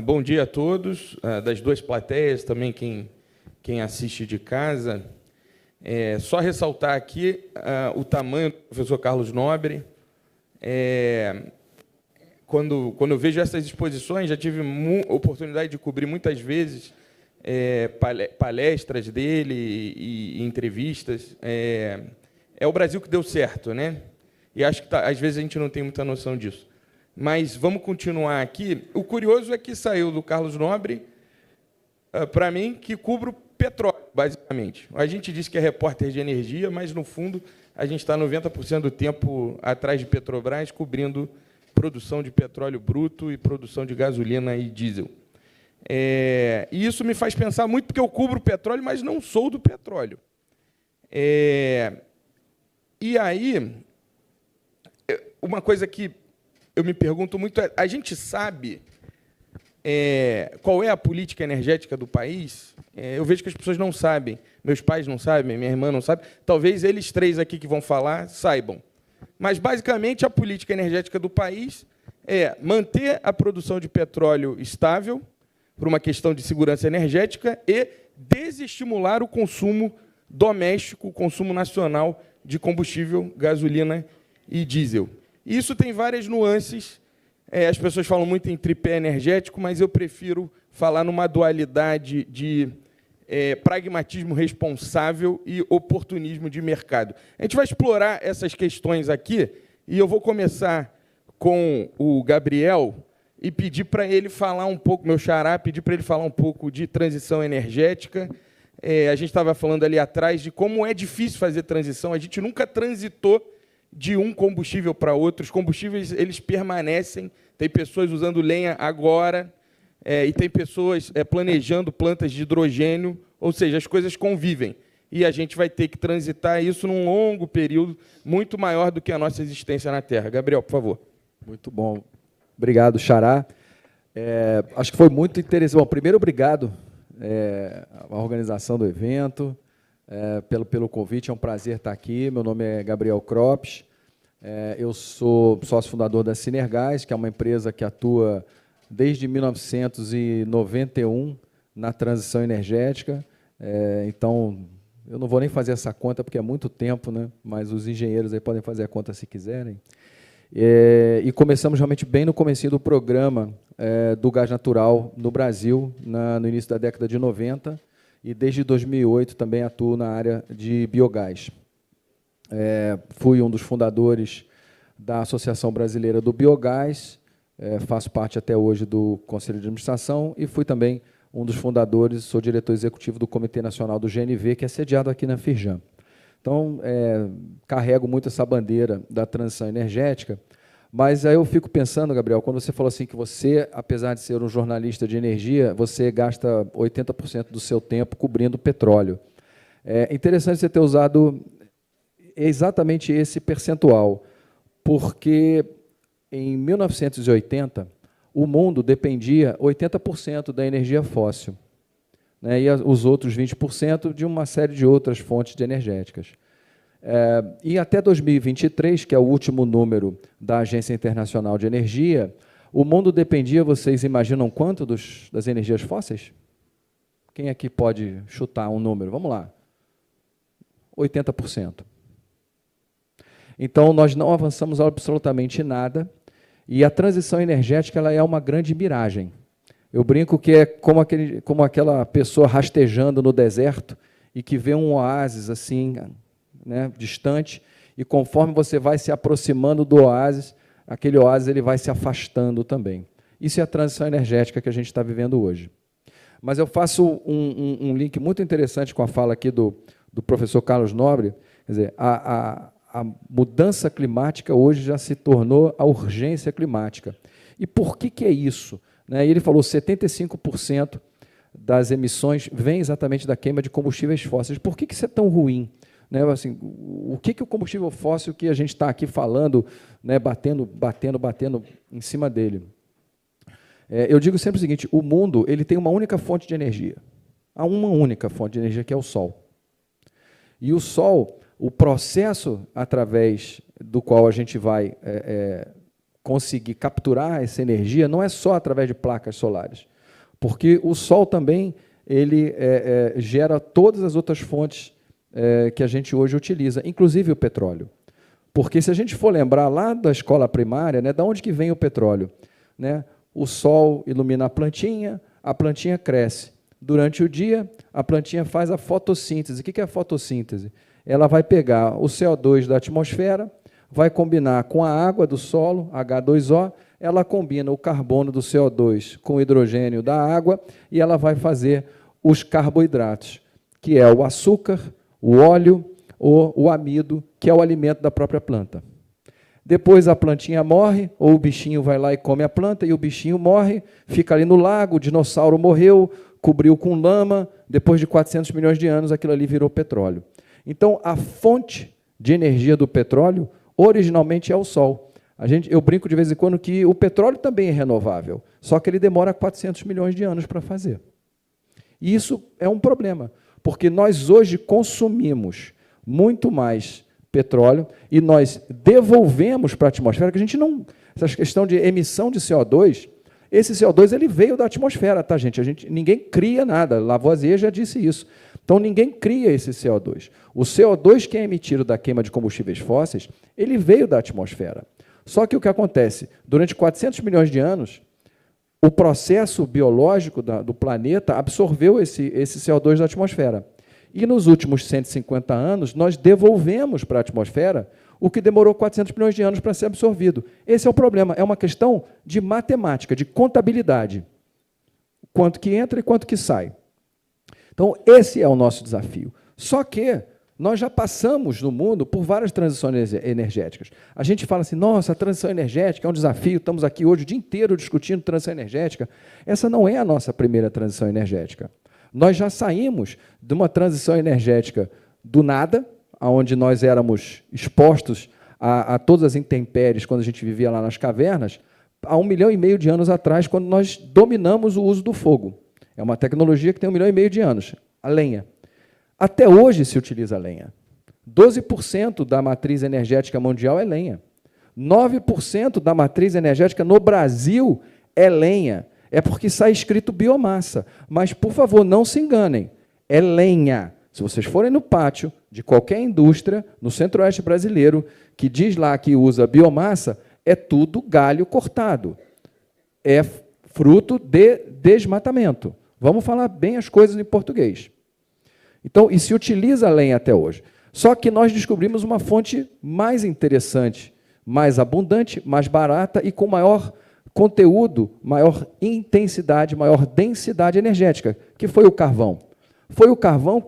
Bom dia a todos, das duas plateias, também quem assiste de casa. Só ressaltar aqui o tamanho do professor Carlos Nobre. Quando eu vejo essas exposições, já tive oportunidade de cobrir muitas vezes palestras dele e entrevistas. É o Brasil que deu certo, né? E acho que às vezes a gente não tem muita noção disso. Mas vamos continuar aqui. O curioso é que saiu do Carlos Nobre, para mim, que cubro petróleo, basicamente. A gente diz que é repórter de energia, mas, no fundo, a gente está 90% do tempo atrás de Petrobras, cobrindo produção de petróleo bruto e produção de gasolina e diesel. E isso me faz pensar muito, porque eu cubro petróleo, mas não sou do petróleo. E aí, uma coisa que eu me pergunto muito é, a gente sabe qual é a política energética do país? Eu vejo que as pessoas não sabem, meus pais não sabem, minha irmã não sabe, talvez eles três aqui que vão falar saibam. Mas, basicamente, a política energética do país é manter a produção de petróleo estável, por uma questão de segurança energética, e desestimular o consumo doméstico, o consumo nacional de combustível, gasolina e diesel. Isso tem várias nuances. As pessoas falam muito em tripé energético, mas eu prefiro falar numa dualidade de pragmatismo responsável e oportunismo de mercado. A gente vai explorar essas questões aqui, e eu vou começar com o Gabriel e pedir para ele falar um pouco, meu xará, pedir para ele falar um pouco de transição energética. A gente estava falando ali atrás de como é difícil fazer transição, a gente nunca transitou de um combustível para outro. Os combustíveis eles permanecem, tem pessoas usando lenha agora, e tem pessoas planejando plantas de hidrogênio, ou seja, as coisas convivem. E a gente vai ter que transitar isso num longo período, muito maior do que a nossa existência na Terra. Gabriel, por favor. Muito bom. Obrigado, xará. Acho que foi muito interessante. Bom, primeiro, obrigado à organização do evento, pelo convite. É um prazer estar aqui. Meu nome é Gabriel Cropes. Eu sou sócio fundador da Sinergás, que é uma empresa que atua desde 1991 na transição energética. Então, eu não vou nem fazer essa conta, porque é muito tempo, né? Mas os engenheiros aí podem fazer a conta se quiserem. E começamos realmente bem no comecinho do programa do gás natural no Brasil, no início da década de 90, e desde 2008 também atuo na área de biogás. Fui um dos fundadores da Associação Brasileira do Biogás, faço parte até hoje do Conselho de Administração e fui também um dos fundadores, sou diretor executivo do Comitê Nacional do GNV, que é sediado aqui na Firjan. Então, carrego muito essa bandeira da transição energética, mas aí eu fico pensando, Gabriel, quando você falou assim que você, apesar de ser um jornalista de energia, você gasta 80% do seu tempo cobrindo petróleo. É interessante você ter usado exatamente esse percentual, porque em 1980 o mundo dependia 80% da energia fóssil, né, e os outros 20% de uma série de outras fontes de energéticas. E até 2023, que é o último número da Agência Internacional de Energia, o mundo dependia, vocês imaginam quanto das energias fósseis? Quem aqui pode chutar um número? Vamos lá. 80%. Então, nós não avançamos absolutamente nada, e a transição energética ela é uma grande miragem. Eu brinco que é como aquela pessoa rastejando no deserto e que vê um oásis assim, né, distante, e conforme você vai se aproximando do oásis, aquele oásis ele vai se afastando também. Isso é a transição energética que a gente está vivendo hoje. Mas eu faço um link muito interessante com a fala aqui do professor Carlos Nobre. Quer dizer, a mudança climática hoje já se tornou a urgência climática. E por que é isso? Ele falou que 75% das emissões vem exatamente da queima de combustíveis fósseis. Por que isso é tão ruim? Assim, o que o combustível fóssil que a gente está aqui falando, batendo em cima dele? Eu digo sempre o seguinte, o mundo ele tem uma única fonte de energia. Há uma única fonte de energia, que é o Sol. E o Sol, o processo através do qual a gente vai conseguir capturar essa energia não é só através de placas solares, porque o Sol também ele gera todas as outras fontes que a gente hoje utiliza, inclusive o petróleo. Porque se a gente for lembrar lá da escola primária, né, de onde que vem o petróleo? Né? O Sol ilumina a plantinha cresce. Durante o dia, a plantinha faz a fotossíntese. O que é a fotossíntese? Ela vai pegar o CO2 da atmosfera, vai combinar com a água do solo, H2O, ela combina o carbono do CO2 com o hidrogênio da água e ela vai fazer os carboidratos, que é o açúcar, o óleo ou o amido, que é o alimento da própria planta. Depois a plantinha morre, ou o bichinho vai lá e come a planta, e o bichinho morre, fica ali no lago, o dinossauro morreu, cobriu com lama, depois de 400 milhões de anos, aquilo ali virou petróleo. Então, a fonte de energia do petróleo, originalmente, é o Sol. Eu brinco de vez em quando que o petróleo também é renovável, só que ele demora 400 milhões de anos para fazer. E isso é um problema, porque nós hoje consumimos muito mais petróleo e nós devolvemos para a atmosfera, que a gente não... Essa questão de emissão de CO2, esse CO2 ele veio da atmosfera, tá, gente? Ninguém cria nada, Lavoisier já disse isso. Então, ninguém cria esse CO2. O CO2 que é emitido da queima de combustíveis fósseis, ele veio da atmosfera. Só que o que acontece? Durante 400 milhões de anos, o processo biológico do planeta absorveu esse CO2 da atmosfera. E nos últimos 150 anos, nós devolvemos para a atmosfera o que demorou 400 milhões de anos para ser absorvido. Esse é o problema, é uma questão de matemática, de contabilidade. Quanto que entra e quanto que sai. Então, esse é o nosso desafio. Só que nós já passamos no mundo por várias transições energéticas. A gente fala assim, nossa, a transição energética é um desafio, estamos aqui hoje o dia inteiro discutindo transição energética. Essa não é a nossa primeira transição energética. Nós já saímos de uma transição energética do nada, onde nós éramos expostos a todas as intempéries quando a gente vivia lá nas cavernas, há 1,5 milhão de anos atrás, quando nós dominamos o uso do fogo. É uma tecnologia que tem 1,5 milhão de anos, a lenha. Até hoje se utiliza a lenha. 12% da matriz energética mundial é lenha. 9% da matriz energética no Brasil é lenha. É porque sai escrito biomassa. Mas, por favor, não se enganem. É lenha. Se vocês forem no pátio de qualquer indústria, no centro-oeste brasileiro, que diz lá que usa biomassa, é tudo galho cortado. É fruto de desmatamento. Vamos falar bem as coisas em português. Então, e se utiliza a lenha até hoje. Só que nós descobrimos uma fonte mais interessante, mais abundante, mais barata e com maior conteúdo, maior intensidade, maior densidade energética, que foi o carvão. Foi o carvão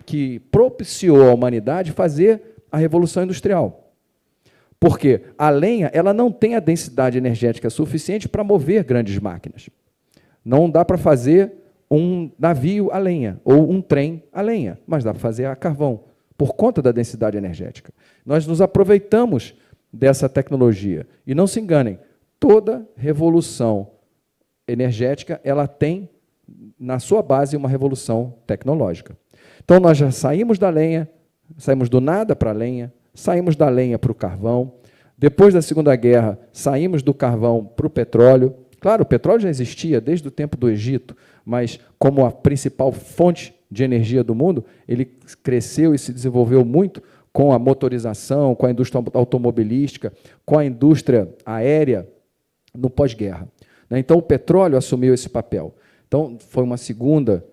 que propiciou à humanidade fazer a Revolução Industrial. Porque a lenha ela não tem a densidade energética suficiente para mover grandes máquinas. Não dá para fazer um navio a lenha, ou um trem a lenha, mas dá para fazer a carvão, por conta da densidade energética. Nós nos aproveitamos dessa tecnologia. E não se enganem, toda revolução energética ela tem, na sua base, uma revolução tecnológica. Então, nós já saímos da lenha, saímos do nada para a lenha, saímos da lenha para o carvão, depois da Segunda Guerra, saímos do carvão para o petróleo. Claro, o petróleo já existia desde o tempo do Egito, mas como a principal fonte de energia do mundo, ele cresceu e se desenvolveu muito com a motorização, com a indústria automobilística, com a indústria aérea no pós-guerra. Então, o petróleo assumiu esse papel. Então, foi uma segunda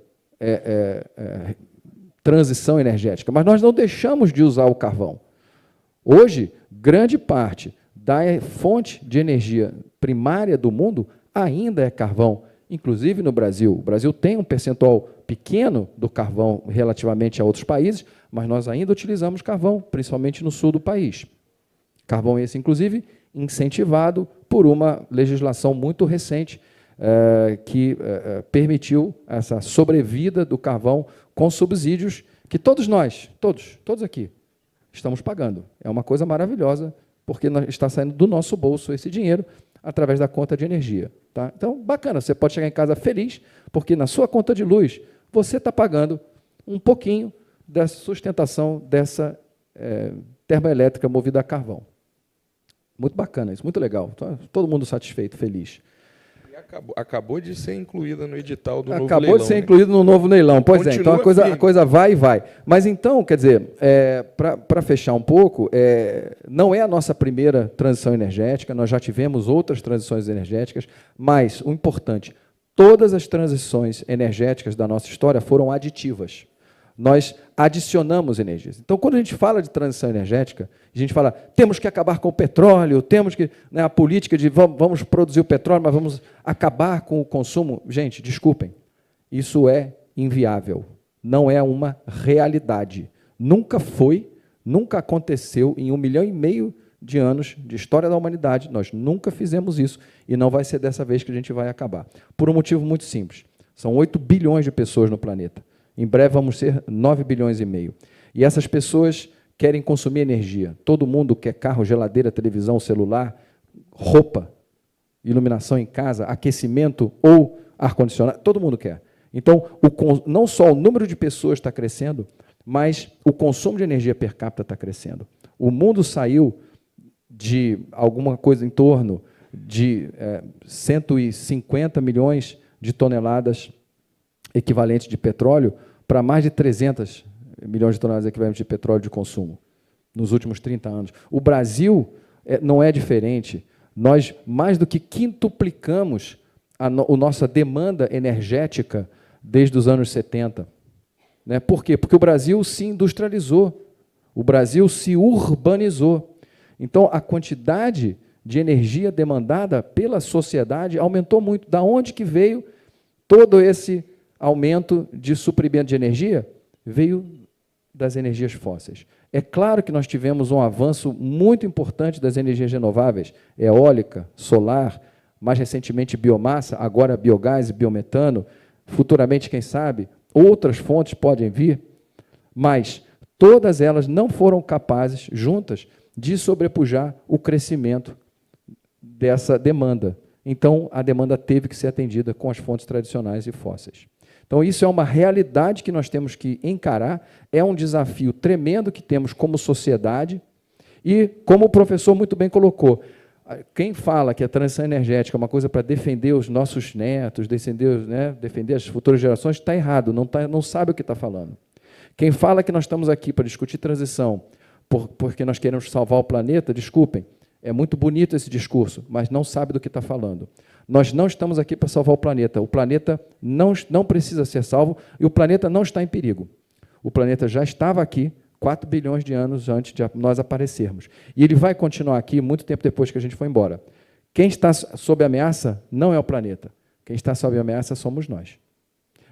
transição energética. Mas nós não deixamos de usar o carvão. Hoje, grande parte da fonte de energia primária do mundo ainda é carvão, inclusive no Brasil. O Brasil tem um percentual pequeno do carvão relativamente a outros países, mas nós ainda utilizamos carvão, principalmente no sul do país. Carvão esse, inclusive, incentivado por uma legislação muito recente que permitiu essa sobrevida do carvão com subsídios que todos nós, todos aqui, estamos pagando. É uma coisa maravilhosa, porque está saindo do nosso bolso esse dinheiro através da conta de energia. Tá? Então, bacana, você pode chegar em casa feliz, porque na sua conta de luz você está pagando um pouquinho da sustentação dessa termoelétrica movida a carvão. Muito bacana isso, muito legal. Todo mundo satisfeito, feliz. E acabou de ser incluída no edital do novo leilão. Acabou de ser incluído no novo leilão. Pois é, então a coisa vai e vai. Mas então, quer dizer, para fechar um pouco, não é a nossa primeira transição energética, nós já tivemos outras transições energéticas, mas o importante, todas as transições energéticas da nossa história foram aditivas. Nós adicionamos energias. Então, quando a gente fala de transição energética, a gente fala, temos que acabar com o petróleo, temos que... Né, a política de vamos produzir o petróleo, mas vamos acabar com o consumo. Gente, desculpem, isso é inviável. Não é uma realidade. Nunca foi, nunca aconteceu em 1,5 milhão de anos de história da humanidade. Nós nunca fizemos isso e não vai ser dessa vez que a gente vai acabar. Por um motivo muito simples. São 8 bilhões de pessoas no planeta. Em breve vamos ser 9,5 bilhões. E essas pessoas querem consumir energia. Todo mundo quer carro, geladeira, televisão, celular, roupa, iluminação em casa, aquecimento ou ar-condicionado. Todo mundo quer. Então, não só o número de pessoas está crescendo, mas o consumo de energia per capita está crescendo. O mundo saiu de alguma coisa em torno de 150 milhões de toneladas equivalentes de petróleo para mais de 300 milhões de toneladas equivalentes de petróleo de consumo nos últimos 30 anos. O Brasil não é diferente. Nós, mais do que quintuplicamos a nossa demanda energética desde os anos 70. Né? Por quê? Porque o Brasil se industrializou, o Brasil se urbanizou. Então, a quantidade de energia demandada pela sociedade aumentou muito. Da onde que veio todo esse aumento de suprimento de energia? Veio das energias fósseis. É claro que nós tivemos um avanço muito importante das energias renováveis, eólica, solar, mais recentemente biomassa, agora biogás e biometano, futuramente, quem sabe, outras fontes podem vir, mas todas elas não foram capazes, juntas, de sobrepujar o crescimento dessa demanda. Então, a demanda teve que ser atendida com as fontes tradicionais e fósseis. Então, isso é uma realidade que nós temos que encarar, é um desafio tremendo que temos como sociedade, e, como o professor muito bem colocou, quem fala que a transição energética é uma coisa para defender os nossos netos, defender as futuras gerações, está errado, não sabe o que está falando. Quem fala que nós estamos aqui para discutir transição porque nós queremos salvar o planeta, desculpem, é muito bonito esse discurso, mas não sabe do que está falando. Nós não estamos aqui para salvar o planeta não precisa ser salvo e o planeta não está em perigo. O planeta já estava aqui 4 bilhões de anos antes de nós aparecermos. E ele vai continuar aqui muito tempo depois que a gente for embora. Quem está sob ameaça não é o planeta. Quem está sob ameaça somos nós.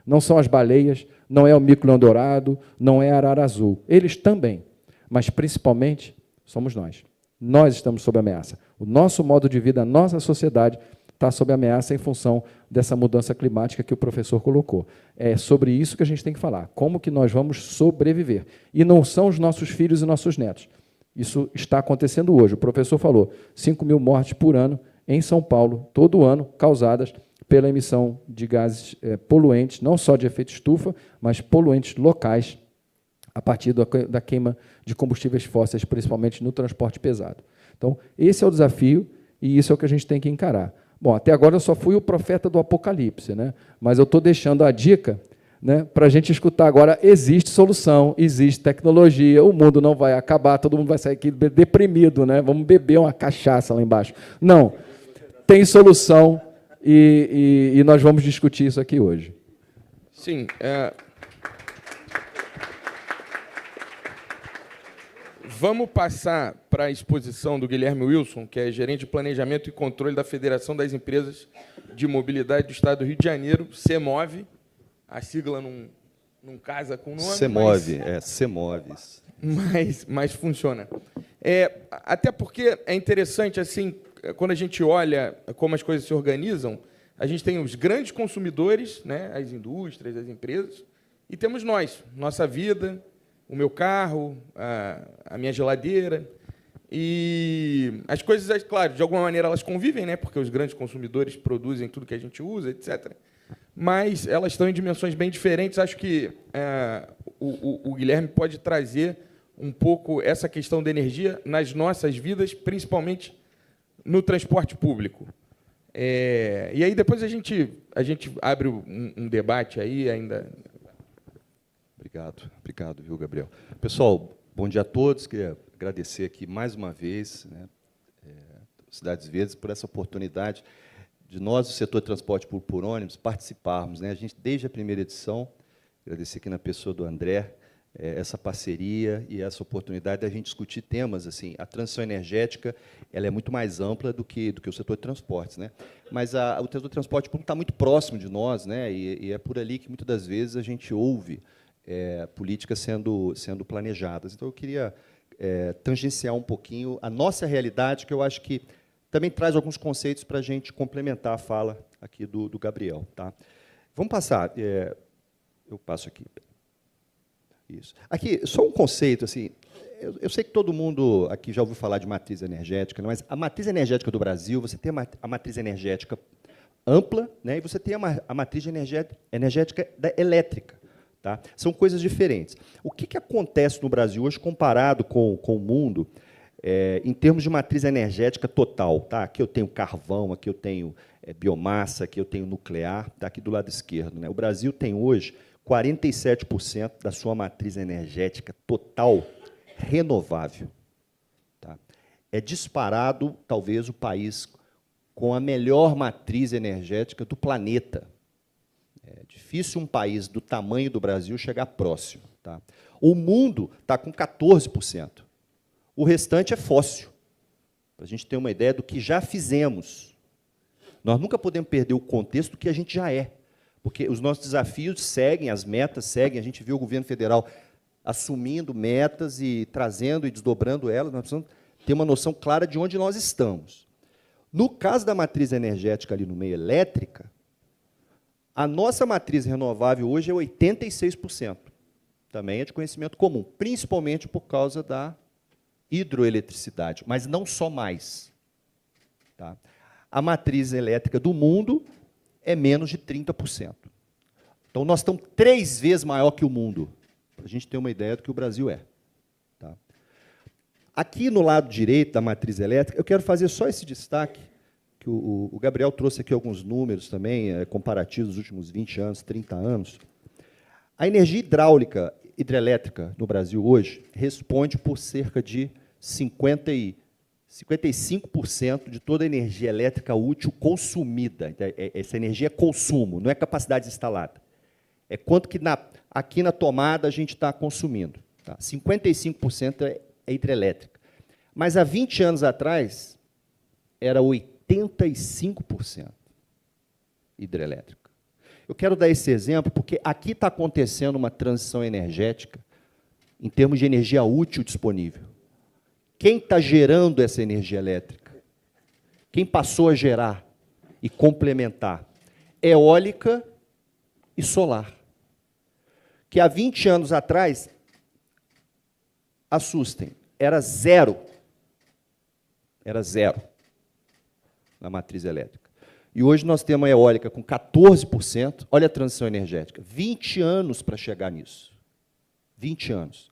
Não são as baleias, não é o mico-leão-dourado, não é a arara azul. Eles também, mas principalmente somos nós. Nós estamos sob ameaça. O nosso modo de vida, a nossa sociedade está sob ameaça em função dessa mudança climática que o professor colocou. É sobre isso que a gente tem que falar, como que nós vamos sobreviver. E não são os nossos filhos e nossos netos. Isso está acontecendo hoje. O professor falou, 5.000 mortes por ano em São Paulo, todo ano, causadas pela emissão de gases poluentes, não só de efeito estufa, mas poluentes locais, a partir da queima de combustíveis fósseis, principalmente no transporte pesado. Então, esse é o desafio e isso é o que a gente tem que encarar. Bom, até agora eu só fui o profeta do Apocalipse, né? Mas eu estou deixando a dica, né, para a gente escutar agora, existe solução, existe tecnologia, o mundo não vai acabar, todo mundo vai sair aqui deprimido, né? Vamos beber uma cachaça lá embaixo. Não, tem solução e nós vamos discutir isso aqui hoje. Sim, vamos passar para a exposição do Guilherme Wilson, que é gerente de planejamento e controle da Federação das Empresas de Mobilidade do Estado do Rio de Janeiro, CEMOV. A sigla não casa com o nome. CEMOV, CEMOVs. Mas funciona. Até porque é interessante, assim, quando a gente olha como as coisas se organizam, a gente tem os grandes consumidores, né, as indústrias, as empresas, e temos nós, nossa vida, o meu carro, a minha geladeira. E as coisas, claro, de alguma maneira elas convivem, né, porque os grandes consumidores produzem tudo que a gente usa, etc. Mas elas estão em dimensões bem diferentes. Acho que o Guilherme pode trazer um pouco essa questão da energia nas nossas vidas, principalmente no transporte público. E aí depois a gente abre um debate aí ainda. Obrigado, viu, Gabriel. Pessoal, bom dia a todos. Queria agradecer aqui mais uma vez, né, Cidades Verdes, por essa oportunidade de nós, do setor de transporte público por ônibus, participarmos, né? A gente, desde a primeira edição, agradecer aqui na pessoa do André, essa parceria e essa oportunidade de a gente discutir temas assim. A transição energética, ela é muito mais ampla do que o setor de transportes, né? Mas o setor de transporte público está muito próximo de nós, né? E é por ali que muitas das vezes a gente ouve políticas sendo planejadas. Então eu queria tangenciar um pouquinho a nossa realidade, que eu acho que também traz alguns conceitos para a gente complementar a fala aqui do Gabriel, tá? Vamos passar. Eu passo aqui. Isso. Aqui, só um conceito, assim, eu sei que todo mundo aqui já ouviu falar de matriz energética, mas a matriz energética do Brasil, você tem a matriz energética ampla, né, e você tem a matriz energética elétrica. Tá? São coisas diferentes. O que acontece no Brasil hoje, comparado com o mundo, em termos de matriz energética total? Tá? Aqui eu tenho carvão, aqui eu tenho biomassa, aqui eu tenho nuclear, tá? Aqui do lado esquerdo, né? O Brasil tem hoje 47% da sua matriz energética total renovável. Tá? É disparado, talvez, o país com a melhor matriz energética do planeta. É difícil um país do tamanho do Brasil chegar próximo. Tá? O mundo está com 14%. O restante é fóssil. Para a gente ter uma ideia do que já fizemos. Nós nunca podemos perder o contexto do que a gente já é. Porque os nossos desafios seguem, as metas seguem. A gente viu o governo federal assumindo metas e trazendo e desdobrando elas. Nós precisamos ter uma noção clara de onde nós estamos. No caso da matriz energética ali no meio elétrica, a nossa matriz renovável hoje é 86%. Também é de conhecimento comum, principalmente por causa da hidroeletricidade, mas não só mais. Tá? A matriz elétrica do mundo é menos de 30%. Então, nós estamos 3 vezes maior que o mundo, para a gente ter uma ideia do que o Brasil é. Tá? Aqui, no lado direito da matriz elétrica, eu quero fazer só esse destaque, que o Gabriel trouxe aqui alguns números também, comparativos dos últimos 20 anos, 30 anos. A energia hidrelétrica no Brasil hoje responde por cerca de 55% de toda a energia elétrica útil consumida. Essa energia é consumo, não é capacidade instalada. É quanto que aqui na tomada a gente está consumindo. Tá? 55% é hidrelétrica. Mas há 20 anos atrás, era 85% hidrelétrica. Eu quero dar esse exemplo porque aqui está acontecendo uma transição energética em termos de energia útil disponível. Quem está gerando essa energia elétrica? Quem passou a gerar e complementar? Eólica e solar. Que há 20 anos atrás, assustem, era zero. Era zero na matriz elétrica. E hoje nós temos a eólica com 14%. Olha a transição energética. 20 anos para chegar nisso. 20 anos.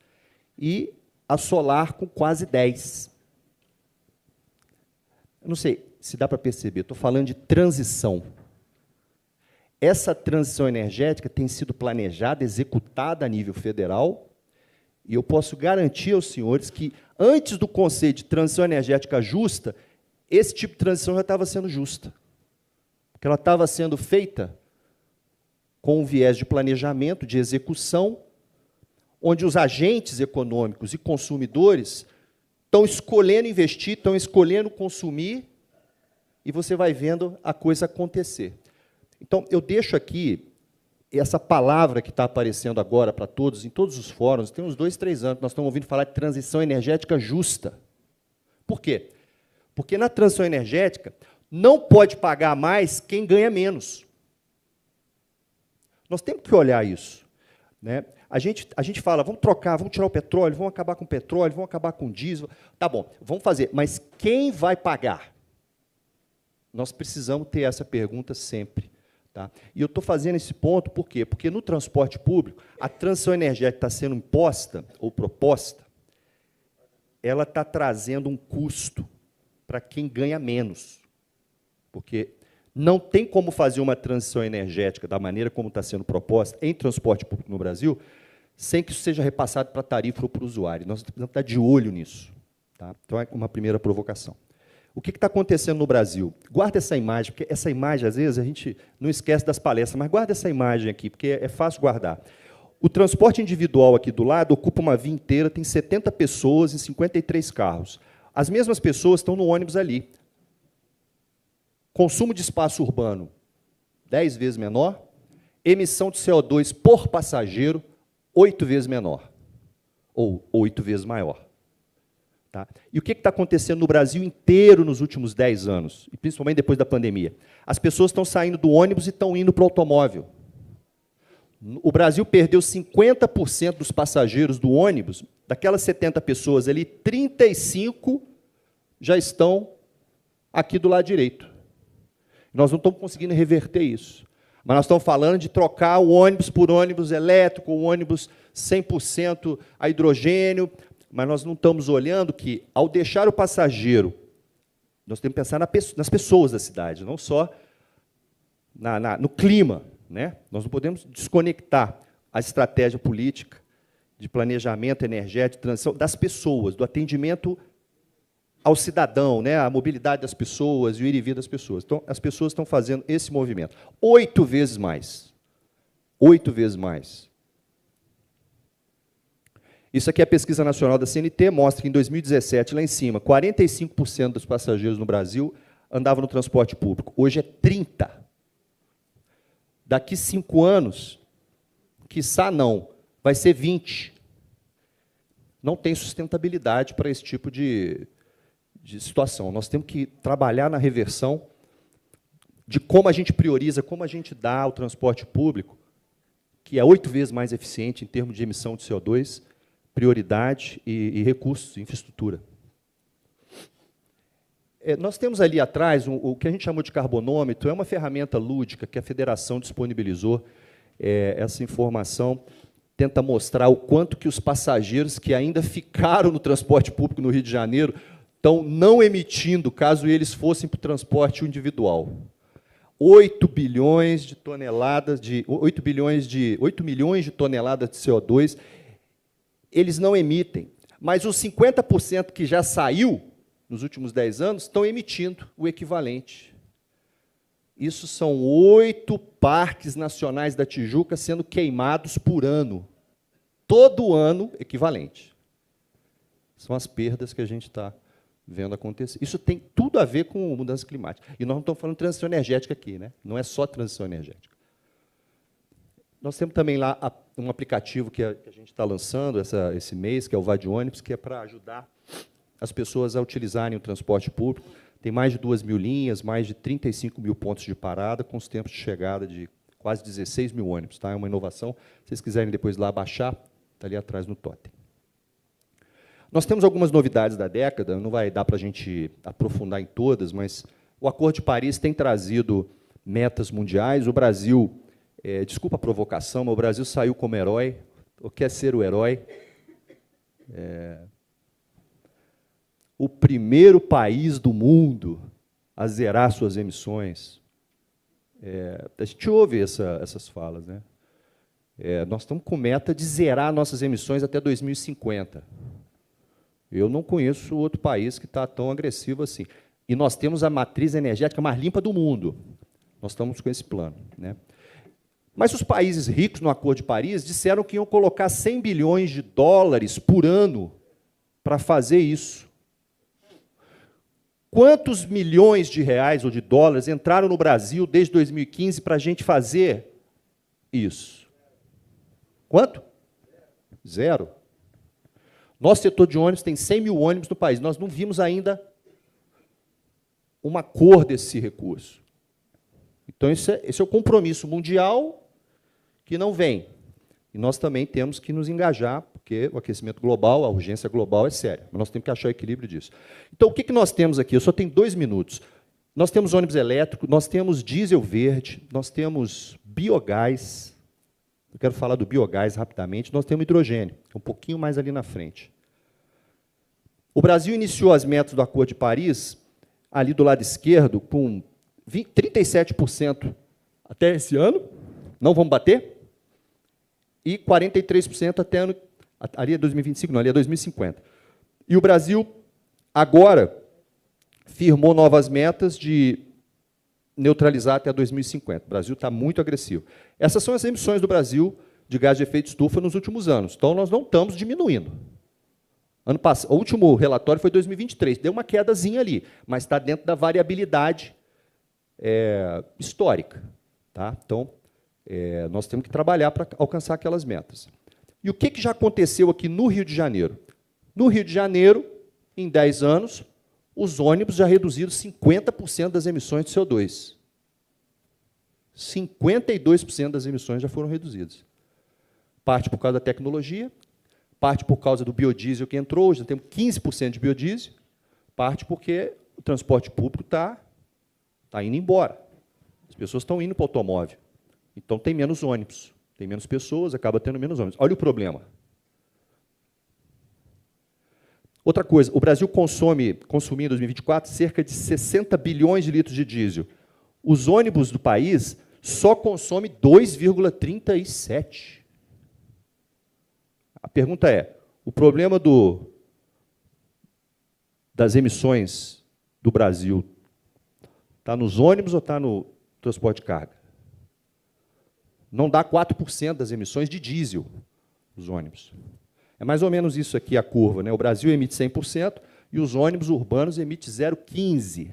E a solar com quase 10. Eu não sei se dá para perceber, estou falando de transição. Essa transição energética tem sido planejada, executada a nível federal, e eu posso garantir aos senhores que, antes do conceito de transição energética justa, esse tipo de transição já estava sendo justa. Porque ela estava sendo feita com um viés de planejamento, de execução, onde os agentes econômicos e consumidores estão escolhendo investir, estão escolhendo consumir, e você vai vendo a coisa acontecer. Então, eu deixo aqui essa palavra que está aparecendo agora para todos, em todos os fóruns, tem uns 2, 3 anos, nós estamos ouvindo falar de transição energética justa. Por quê? Porque na transição energética, não pode pagar mais quem ganha menos. Nós temos que olhar isso. Né? A gente fala, vamos trocar, vamos tirar o petróleo, vamos acabar com o petróleo, vamos acabar com o diesel. Tá bom, vamos fazer, mas quem vai pagar? Nós precisamos ter essa pergunta sempre. Tá? E eu estou fazendo esse ponto por quê? Porque no transporte público, a transição energética está sendo imposta ou proposta, ela está trazendo um custo para quem ganha menos. Porque não tem como fazer uma transição energética da maneira como está sendo proposta em transporte público no Brasil, sem que isso seja repassado para a tarifa ou para o usuário. Nós precisamos estar de olho nisso. Tá? Então, é uma primeira provocação. O que está acontecendo no Brasil? Guarda essa imagem, porque essa imagem, às vezes, a gente não esquece das palestras, mas guarda essa imagem aqui, porque é fácil guardar. O transporte individual aqui do lado ocupa uma via inteira, tem 70 pessoas e 53 carros. As mesmas pessoas estão no ônibus ali. Consumo de espaço urbano, 10 vezes menor. Emissão de CO2 por passageiro, 8 vezes menor. Ou 8 vezes maior. Tá? E o que está acontecendo no Brasil inteiro nos últimos 10 anos, e principalmente depois da pandemia? As pessoas estão saindo do ônibus e estão indo para o automóvel. O Brasil perdeu 50% dos passageiros do ônibus, daquelas 70 pessoas ali, 35 já estão aqui do lado direito. Nós não estamos conseguindo reverter isso. Mas nós estamos falando de trocar o ônibus por ônibus elétrico, o ônibus 100% a hidrogênio, mas nós não estamos olhando que, ao deixar o passageiro, nós temos que pensar nas pessoas da cidade, não só no clima. Né? Nós não podemos desconectar a estratégia política de planejamento energético, de transição, das pessoas, do atendimento ao cidadão, né? A mobilidade das pessoas e o ir e vir das pessoas. Então, as pessoas estão fazendo esse movimento. 8 vezes mais. 8 vezes mais. Isso aqui é a pesquisa nacional da CNT, mostra que em 2017, lá em cima, 45% dos passageiros no Brasil andavam no transporte público. Hoje é 30%. Daqui 5 anos, quiçá não, vai ser 20%. Não tem sustentabilidade para esse tipo de situação. Nós temos que trabalhar na reversão de como a gente prioriza, como a gente dá ao transporte público, que é 8 vezes mais eficiente em termos de emissão de CO2, prioridade e recursos, infraestrutura. Nós temos ali atrás o que a gente chamou de carbonômetro, é uma ferramenta lúdica que a federação disponibilizou. Essa informação tenta mostrar o quanto que os passageiros que ainda ficaram no transporte público no Rio de Janeiro estão não emitindo, caso eles fossem para o transporte individual. 8 bilhões de toneladas de 8 milhões de toneladas de CO2 eles não emitem, mas os 50% que já saiu nos últimos 10 anos estão emitindo o equivalente. Isso são 8 parques nacionais da Tijuca sendo queimados por ano. Todo ano equivalente. São as perdas que a gente está vendo acontecer. Isso tem tudo a ver com mudança climática. E nós não estamos falando de transição energética aqui, né? Não é só transição energética. Nós temos também lá um aplicativo que a gente está lançando esse mês, que é o Vá de Ônibus, que é para ajudar as pessoas a utilizarem o transporte público. Tem mais de 2.000 linhas, mais de 35 mil pontos de parada, com os tempos de chegada de quase 16 mil ônibus. Tá? É uma inovação. Se vocês quiserem depois lá baixar, está ali atrás no totem. Nós temos algumas novidades da década, não vai dar para a gente aprofundar em todas, mas o Acordo de Paris tem trazido metas mundiais. O Brasil, desculpa a provocação, mas o Brasil saiu como herói, ou quer ser o herói. O primeiro país do mundo a zerar suas emissões. A gente ouve essas falas. Né? Nós estamos com meta de zerar nossas emissões até 2050. Eu não conheço outro país que está tão agressivo assim. E nós temos a matriz energética mais limpa do mundo. Nós estamos com esse plano. Né? Mas os países ricos, no Acordo de Paris, disseram que iam colocar 100 bilhões de dólares por ano para fazer isso. Quantos milhões de reais ou de dólares entraram no Brasil desde 2015 para a gente fazer isso? Quanto? 0. Nosso setor de ônibus tem 100 mil ônibus no país. Nós não vimos ainda uma cor desse recurso. Então, esse é o compromisso mundial que não vem. E nós também temos que nos engajar, porque o aquecimento global, a urgência global é séria. Mas nós temos que achar o equilíbrio disso. Então, o que nós temos aqui? Eu só tenho 2 minutos. Nós temos ônibus elétrico, nós temos diesel verde, nós temos biogás. Eu quero falar do biogás rapidamente. Nós temos hidrogênio, um pouquinho mais ali na frente. O Brasil iniciou as metas do Acordo de Paris ali do lado esquerdo, com 37% até esse ano, não vamos bater, e 43% até ano, ali é 2025, não, ali é 2050. E o Brasil, agora, firmou novas metas de neutralizar até 2050. O Brasil está muito agressivo. Essas são as emissões do Brasil de gás de efeito estufa nos últimos anos. Então, nós não estamos diminuindo. Ano passado, o último relatório foi 2023, deu uma quedazinha ali, mas está dentro da variabilidade histórica. Tá? Então, nós temos que trabalhar para alcançar aquelas metas. E o que já aconteceu aqui no Rio de Janeiro? No Rio de Janeiro, em 10 anos, os ônibus já reduziram 50% das emissões de CO2. 52% das emissões já foram reduzidas. Parte por causa da tecnologia, parte por causa do biodiesel que entrou, já temos 15% de biodiesel, parte porque o transporte público está indo embora. As pessoas estão indo para o automóvel. Então, tem menos ônibus, tem menos pessoas, acaba tendo menos ônibus. Olha o problema. Outra coisa, o Brasil consumiu em 2024 cerca de 60 bilhões de litros de diesel. Os ônibus do país só consomem 2,37. A pergunta é, o problema das emissões do Brasil está nos ônibus ou está no transporte de carga? Não dá 4% das emissões de diesel, os ônibus. É mais ou menos isso aqui a curva, né? O Brasil emite 100% e os ônibus urbanos emitem 0,15%.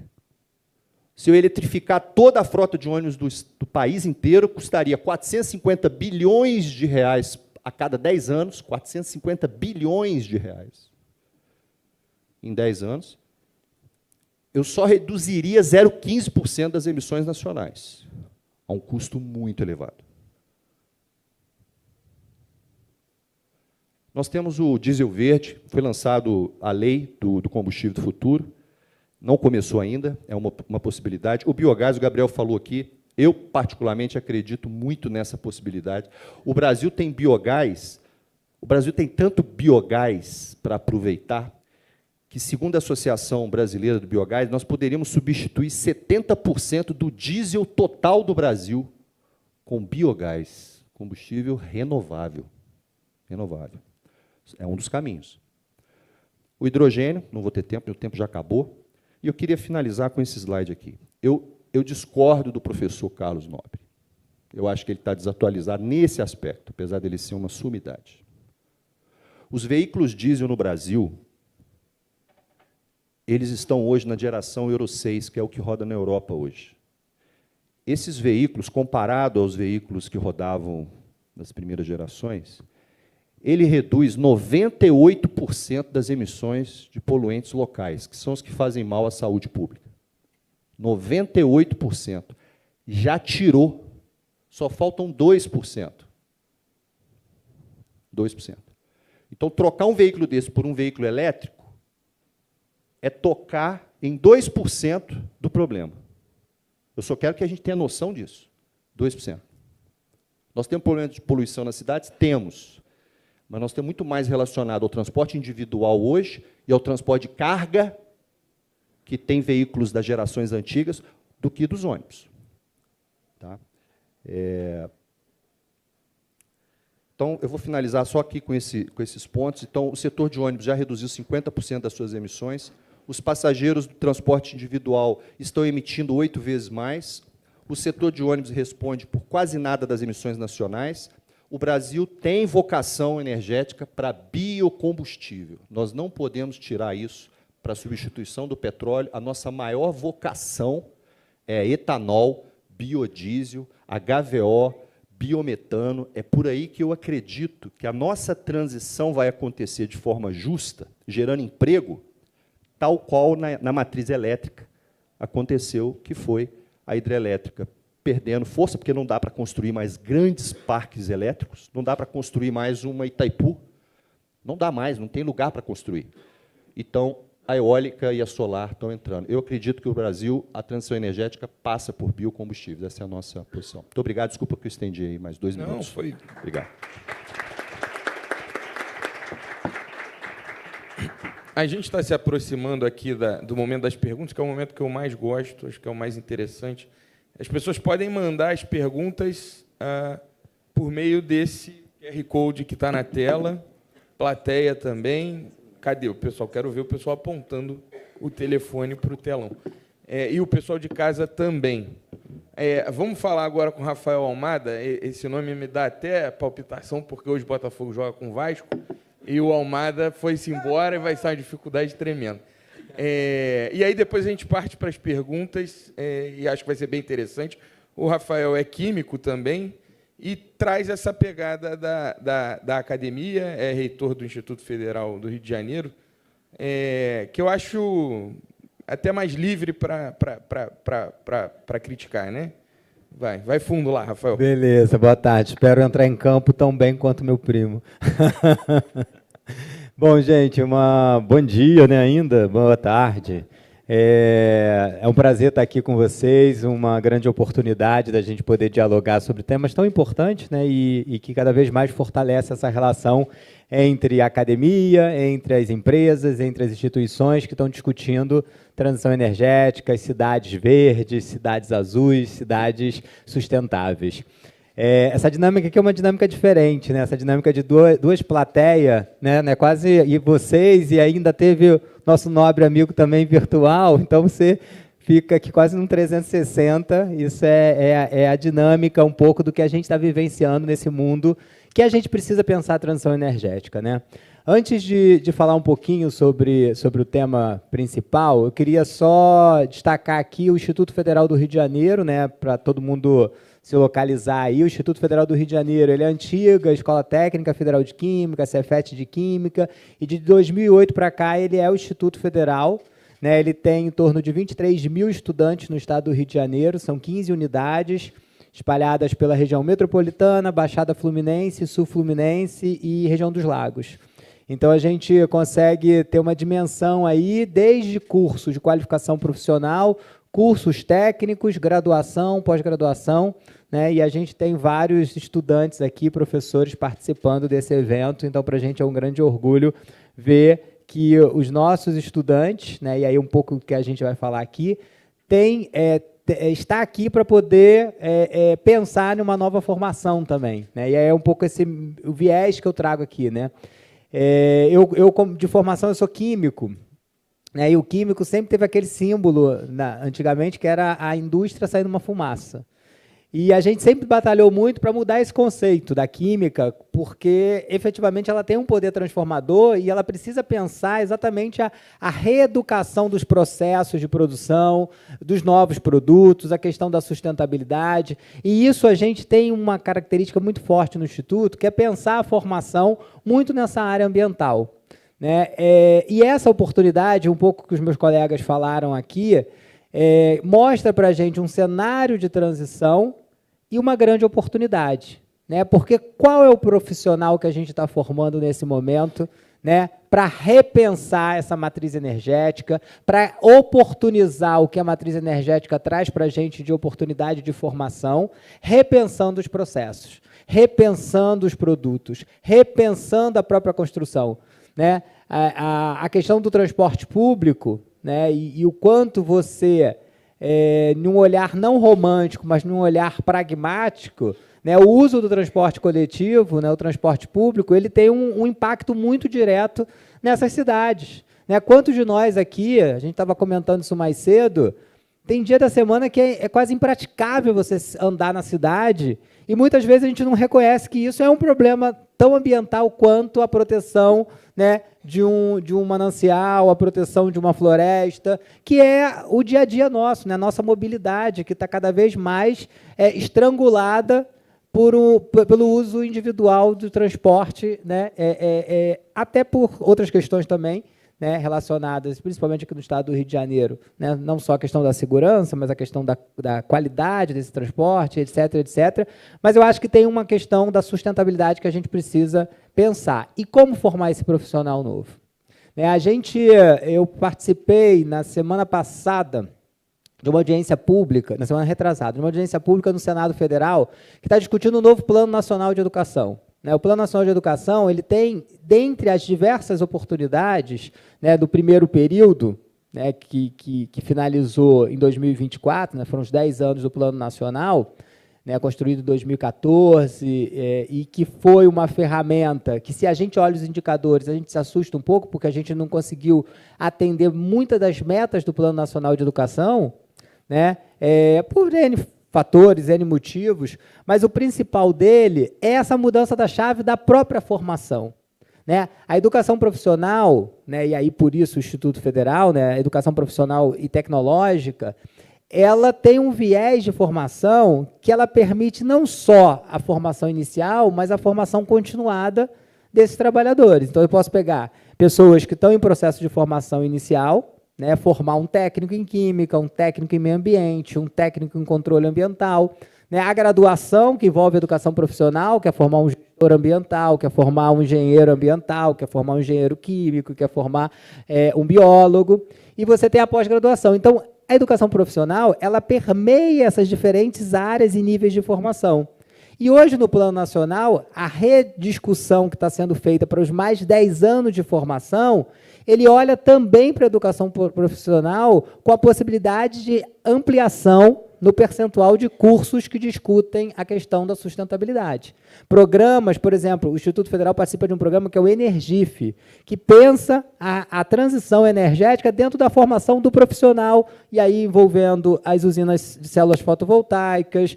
Se eu eletrificar toda a frota de ônibus do país inteiro, custaria 450 bilhões de reais a cada 10 anos, 450 bilhões de reais. Em 10 anos, eu só reduziria 0,15% das emissões nacionais, a um custo muito elevado. Nós temos o diesel verde, foi lançado a lei do combustível do futuro, não começou ainda, é uma possibilidade. O biogás, o Gabriel falou aqui, eu particularmente acredito muito nessa possibilidade. O Brasil tem biogás, o Brasil tem tanto biogás para aproveitar, que, segundo a Associação Brasileira do Biogás, nós poderíamos substituir 70% do diesel total do Brasil com biogás, combustível renovável. Renovável. É um dos caminhos. O hidrogênio, não vou ter tempo, meu tempo já acabou, e eu queria finalizar com esse slide aqui. Eu discordo do professor Carlos Nobre. Eu acho que ele está desatualizado nesse aspecto, apesar dele ser uma sumidade. Os veículos diesel no Brasil, eles estão hoje na geração Euro 6, que é o que roda na Europa hoje. Esses veículos, comparado aos veículos que rodavam nas primeiras gerações, ele reduz 98% das emissões de poluentes locais, que são os que fazem mal à saúde pública. 98%. Já tirou. Só faltam 2%. 2%. Então, trocar um veículo desse por um veículo elétrico é tocar em 2% do problema. Eu só quero que a gente tenha noção disso. 2%. Nós temos problema de poluição nas cidades? Temos. Mas nós temos muito mais relacionado ao transporte individual hoje e ao transporte de carga, que tem veículos das gerações antigas, do que dos ônibus. Tá? Então, eu vou finalizar só aqui com esses pontos. Então, o setor de ônibus já reduziu 50% das suas emissões. Os passageiros do transporte individual estão emitindo 8 vezes mais. O setor de ônibus responde por quase nada das emissões nacionais. O Brasil tem vocação energética para biocombustível. Nós não podemos tirar isso para a substituição do petróleo. A nossa maior vocação é etanol, biodiesel, HVO, biometano. É por aí que eu acredito que a nossa transição vai acontecer de forma justa, gerando emprego, tal qual na matriz elétrica aconteceu, que foi a hidrelétrica, perdendo força, porque não dá para construir mais grandes parques elétricos, não dá para construir mais uma Itaipu, não dá mais, não tem lugar para construir. Então, a eólica e a solar estão entrando. Eu acredito que o Brasil, a transição energética, passa por biocombustíveis. Essa é a nossa posição. Muito obrigado. Desculpa que eu estendi aí mais 2 minutos. Não, foi... Obrigado. A gente está se aproximando aqui do momento das perguntas, que é o momento que eu mais gosto, acho que é o mais interessante. As pessoas podem mandar as perguntas por meio desse QR Code que está na tela, plateia também. Cadê o pessoal? Quero ver o pessoal apontando o telefone para o telão. E o pessoal de casa também. Vamos falar agora com o Rafael Almada. Esse nome me dá até palpitação, porque hoje o Botafogo joga com o Vasco, e o Almada foi-se embora e vai estar uma dificuldade tremenda. E aí depois a gente parte para as perguntas, e acho que vai ser bem interessante. O Rafael é químico também e traz essa pegada da academia, é reitor do Instituto Federal do Rio de Janeiro, que eu acho até mais livre para criticar, né? Vai fundo lá, Rafael. Beleza, boa tarde. Espero entrar em campo tão bem quanto meu primo. Bom, gente, bom dia, né, ainda, boa tarde. É um prazer estar aqui com vocês, uma grande oportunidade da gente poder dialogar sobre temas tão importantes, né, e que cada vez mais fortalece essa relação entre a academia, entre as empresas, entre as instituições que estão discutindo transição energética, cidades verdes, cidades azuis, cidades sustentáveis. Essa dinâmica aqui é uma dinâmica diferente, né? Essa dinâmica de duas plateias, né? Quase e vocês, e ainda teve o nosso nobre amigo também virtual, então você fica aqui quase num 360, isso é a dinâmica um pouco do que a gente está vivenciando nesse mundo que a gente precisa pensar a transição energética, né? Antes de falar um pouquinho sobre o tema principal, eu queria só destacar aqui o Instituto Federal do Rio de Janeiro, né, para todo mundo se localizar aí. O Instituto Federal do Rio de Janeiro, ele é a antiga Escola Técnica Federal de Química, Cefet de Química, e de 2008 para cá ele é o Instituto Federal, né, ele tem em torno de 23 mil estudantes no estado do Rio de Janeiro, são 15 unidades, espalhadas pela região metropolitana, Baixada Fluminense, Sul Fluminense e região dos Lagos. Então, a gente consegue ter uma dimensão aí, desde cursos de qualificação profissional, cursos técnicos, graduação, pós-graduação, né? E a gente tem vários estudantes aqui, professores, participando desse evento. Então, para a gente é um grande orgulho ver que os nossos estudantes, né, e aí um pouco do que a gente vai falar aqui, está aqui para poder pensar numa nova formação também, né? E é um pouco o viés que eu trago aqui, né? De formação, eu sou químico, né? E o químico sempre teve aquele símbolo, antigamente, que era a indústria saindo uma fumaça. E a gente sempre batalhou muito para mudar esse conceito da química, porque, efetivamente, ela tem um poder transformador e ela precisa pensar exatamente a reeducação dos processos de produção, dos novos produtos, a questão da sustentabilidade. E isso a gente tem uma característica muito forte no Instituto, que é pensar a formação muito nessa área ambiental, né? E essa oportunidade, um pouco que os meus colegas falaram aqui, mostra para a gente um cenário de transição e uma grande oportunidade, né? Porque qual é o profissional que a gente está formando nesse momento, né, para repensar essa matriz energética, para oportunizar o que a matriz energética traz para a gente de oportunidade de formação, repensando os processos, repensando os produtos, repensando a própria construção, né? A questão do transporte público, né, e o quanto você, num olhar não romântico, mas num olhar pragmático, né, o uso do transporte coletivo, né, o transporte público, ele tem um impacto muito direto nessas cidades, né? Quantos de nós aqui, a gente estava comentando isso mais cedo, tem dia da semana que é quase impraticável você andar na cidade, e muitas vezes a gente não reconhece que isso é um problema tão ambiental quanto a proteção, né, de um manancial, a proteção de uma floresta, que é o dia a dia nosso, né, a nossa mobilidade, que está cada vez mais estrangulada pelo uso individual do transporte, né, até por outras questões também, né, relacionadas, principalmente aqui no estado do Rio de Janeiro, né, não só a questão da segurança, mas a questão da qualidade desse transporte, etc., etc. Mas eu acho que tem uma questão da sustentabilidade que a gente precisa pensar. E como formar esse profissional novo? Eu participei, na semana passada, de uma audiência pública, na semana retrasada, de uma audiência pública no Senado Federal, que está discutindo o novo Plano Nacional de Educação. né, o Plano Nacional de Educação, ele tem, dentre as diversas oportunidades, né, do primeiro período, né, que finalizou em 2024, né, foram os 10 anos do Plano Nacional, né, construído em 2014, e que foi uma ferramenta que, se a gente olha os indicadores, a gente se assusta um pouco, porque a gente não conseguiu atender muitas das metas do Plano Nacional de Educação, né, por N fatores, N motivos, mas o principal dele é essa mudança da chave da própria formação. Né? A educação profissional, né, e aí por isso o Instituto Federal, né, a educação profissional e tecnológica, ela tem um viés de formação que ela permite não só a formação inicial, mas a formação continuada desses trabalhadores. Então, eu posso pegar pessoas que estão em processo de formação inicial, né, formar um técnico em química, um técnico em meio ambiente, um técnico em controle ambiental, né, a graduação, que envolve educação profissional, que é formar um gestor ambiental, que é formar um engenheiro ambiental, que é formar um engenheiro químico, que é formar um biólogo, e você tem a pós-graduação. Então, a educação profissional, ela permeia essas diferentes áreas e níveis de formação. E hoje, no Plano Nacional, a rediscussão que está sendo feita para os mais 10 anos de formação, ele olha também para a educação profissional com a possibilidade de ampliação no percentual de cursos que discutem a questão da sustentabilidade. Programas, por exemplo, o Instituto Federal participa de um programa que é o Energif, que pensa a transição energética dentro da formação do profissional, e aí envolvendo as usinas de células fotovoltaicas,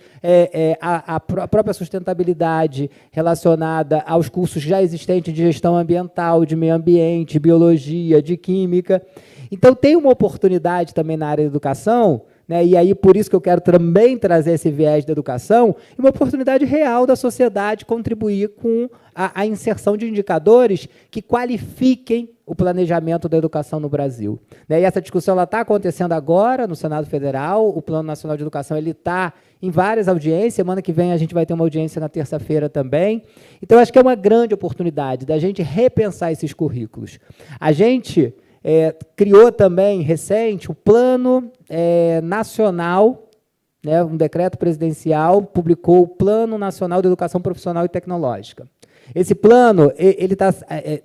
a própria sustentabilidade relacionada aos cursos já existentes de gestão ambiental, de meio ambiente, de biologia, de química. Então, tem uma oportunidade também na área da educação, né, e aí por isso que eu quero também trazer esse viés da educação, e uma oportunidade real da sociedade contribuir com a inserção de indicadores que qualifiquem o planejamento da educação no Brasil. Né, e essa discussão está acontecendo agora no Senado Federal, o Plano Nacional de Educação está em várias audiências, semana que vem a gente vai ter uma audiência na terça-feira também. Então, acho que é uma grande oportunidade da gente repensar esses currículos. A gente criou também, recente, o Plano Nacional, né, um decreto presidencial, publicou o Plano Nacional de Educação Profissional e Tecnológica. Esse plano, ele está,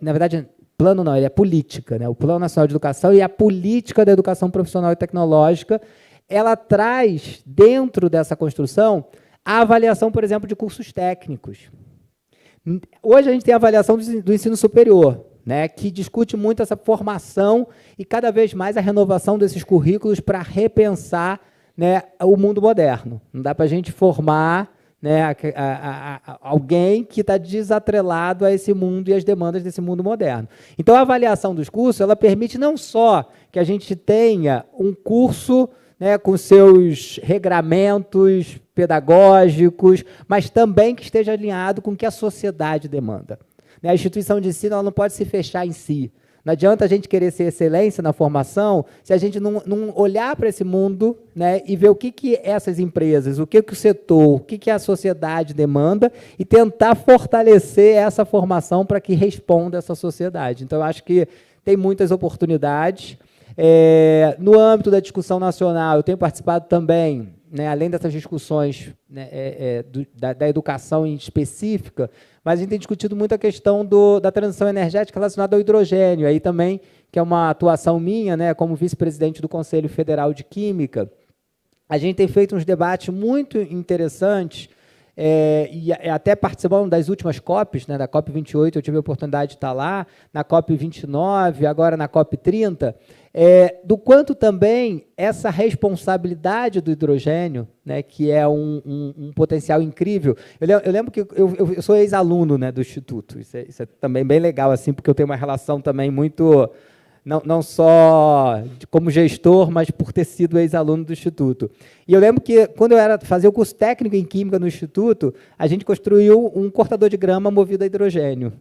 na verdade, plano não, ele é política, né, o Plano Nacional de Educação e a política da educação profissional e tecnológica, ela traz, dentro dessa construção, a avaliação, por exemplo, de cursos técnicos. Hoje a gente tem a avaliação do ensino superior, né, que discute muito essa formação e cada vez mais a renovação desses currículos para repensar, né, o mundo moderno. Não dá para a gente formar, né, alguém que está desatrelado a esse mundo e às demandas desse mundo moderno. Então, a avaliação dos cursos, ela permite não só que a gente tenha um curso, né, com seus regramentos pedagógicos, mas também que esteja alinhado com o que a sociedade demanda. A instituição de ensino ela não pode se fechar em si. Não adianta a gente querer ser excelência na formação se a gente não olhar para esse mundo, né, e ver o que essas empresas, o que o setor, o que a sociedade demanda e tentar fortalecer essa formação para que responda a essa sociedade. Então, eu acho que tem muitas oportunidades. No âmbito da discussão nacional, eu tenho participado também, né, além dessas discussões, né, da educação em específica, mas a gente tem discutido muito a questão da transição energética relacionada ao hidrogênio, aí também, que é uma atuação minha, né, como vice-presidente do Conselho Federal de Química. A gente tem feito uns debates muito interessantes, e até participando das últimas COPs, né, da COP28, eu tive a oportunidade de estar lá, na COP29, agora na COP30, do quanto também essa responsabilidade do hidrogênio, né, que é um potencial incrível. Eu lembro que eu sou ex-aluno, né, do Instituto, isso é também bem legal, assim, porque eu tenho uma relação também muito, não só como gestor, mas por ter sido ex-aluno do Instituto. E eu lembro que, quando eu fazia o curso técnico em Química no Instituto, a gente construiu um cortador de grama movido a hidrogênio,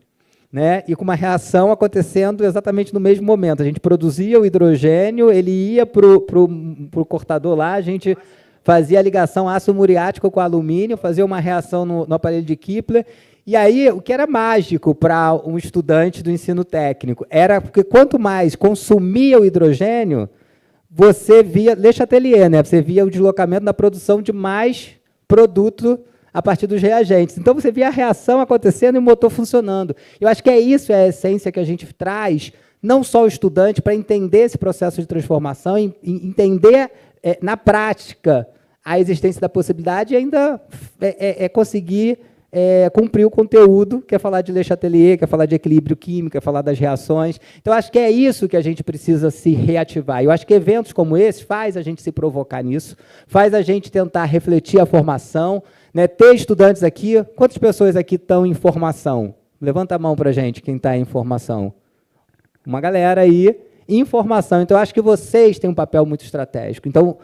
né? E com uma reação acontecendo exatamente no mesmo momento. A gente produzia o hidrogênio, ele ia para o cortador lá, a gente fazia a ligação ácido muriático com alumínio, fazia uma reação no aparelho de Kepler. E aí, o que era mágico para um estudante do ensino técnico era porque quanto mais consumia o hidrogênio, você via, Le Chatelier, né? Você via o deslocamento da produção de mais produto a partir dos reagentes. Então, você via a reação acontecendo e o motor funcionando. Eu acho que é isso, é a essência que a gente traz, não só o estudante, para entender esse processo de transformação, entender na prática a existência da possibilidade e ainda conseguir cumprir o conteúdo, que é falar de Le Chatelier, que é falar de equilíbrio químico, que é falar das reações. Então, acho que é isso que a gente precisa se reativar. Eu acho que eventos como esse faz a gente se provocar nisso, faz a gente tentar refletir a formação, né? Ter estudantes aqui. Quantas pessoas aqui estão em formação? Levanta a mão para a gente, quem está em formação. Uma galera aí em formação. Então, eu acho que vocês têm um papel muito estratégico. Então,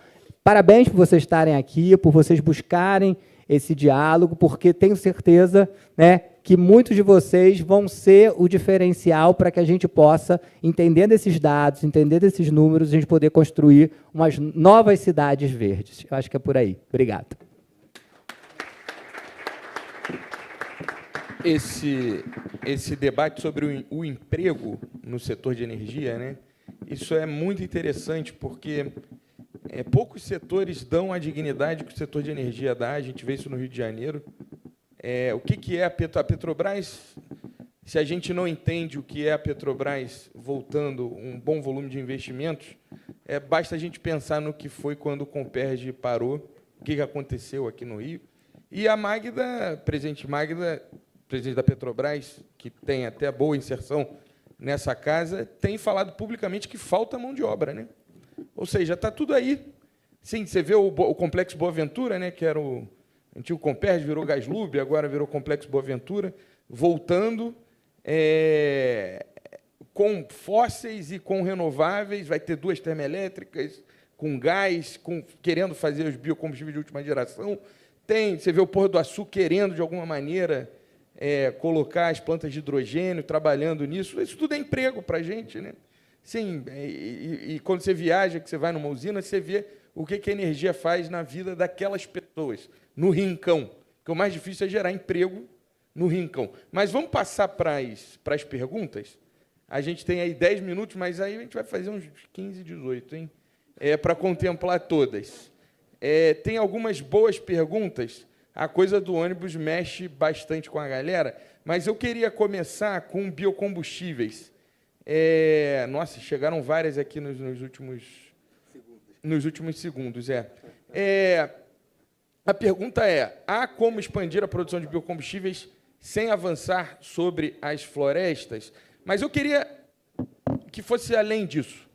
parabéns por vocês estarem aqui, por vocês buscarem esse diálogo, porque tenho certeza, né, que muitos de vocês vão ser o diferencial para que a gente possa, entendendo esses dados, entendendo esses números, a gente poder construir umas novas cidades verdes. Eu acho que é por aí. Obrigado. Esse debate sobre o emprego no setor de energia, né, isso é muito interessante, porque poucos setores dão a dignidade que o setor de energia dá. A gente vê isso no Rio de Janeiro. O que é a Petrobras? Se a gente não entende o que é a Petrobras voltando um bom volume de investimentos, basta a gente pensar no que foi quando o Comperj parou, o que aconteceu aqui no Rio. E a Magda, presidente da Petrobras, que tem até boa inserção nessa casa, tem falado publicamente que falta mão de obra, né? Ou seja, está tudo aí. Sim, você vê o Complexo Boa Ventura, né, que era o antigo Comperj, virou Gaslub, agora virou Complexo Boa Ventura, voltando com fósseis e com renováveis, vai ter 2 termoelétricas, com gás, querendo fazer os biocombustíveis de última geração. Você vê o Porto do Açu querendo, de alguma maneira, colocar as plantas de hidrogênio, trabalhando nisso. Isso tudo é emprego para a gente, né? Sim, e quando você viaja, que você vai numa usina, você vê o que a energia faz na vida daquelas pessoas, no rincão. Porque o mais difícil é gerar emprego no rincão. Mas vamos passar para as perguntas? A gente tem aí 10 minutos, mas aí a gente vai fazer uns 15, 18, hein? Para contemplar todas. Tem algumas boas perguntas. A coisa do ônibus mexe bastante com a galera, mas eu queria começar com biocombustíveis. Nossa, chegaram várias aqui nos últimos segundos. A pergunta há como expandir a produção de biocombustíveis sem avançar sobre as florestas? Mas eu queria que fosse além disso.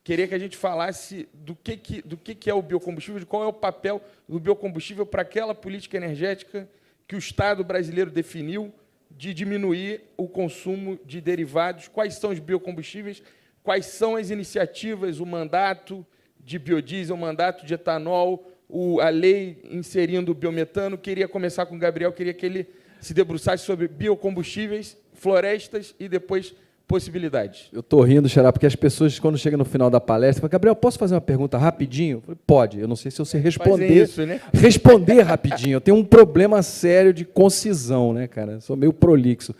Queria que a gente falasse do que é o biocombustível, de qual é o papel do biocombustível para aquela política energética que o Estado brasileiro definiu de diminuir o consumo de derivados. Quais são os biocombustíveis? Quais são as iniciativas, o mandato de biodiesel, o mandato de etanol, a lei inserindo o biometano? Queria começar com o Gabriel, queria que ele se debruçasse sobre biocombustíveis, florestas e depois possibilidades. Eu estou rindo, Xará, porque as pessoas, quando chegam no final da palestra, falam: Gabriel, posso fazer uma pergunta rapidinho? Eu falei: pode. Eu não sei se eu sei responder. Isso, né? Responder rapidinho. Eu tenho um problema sério de concisão, né, cara? Sou meio prolixo.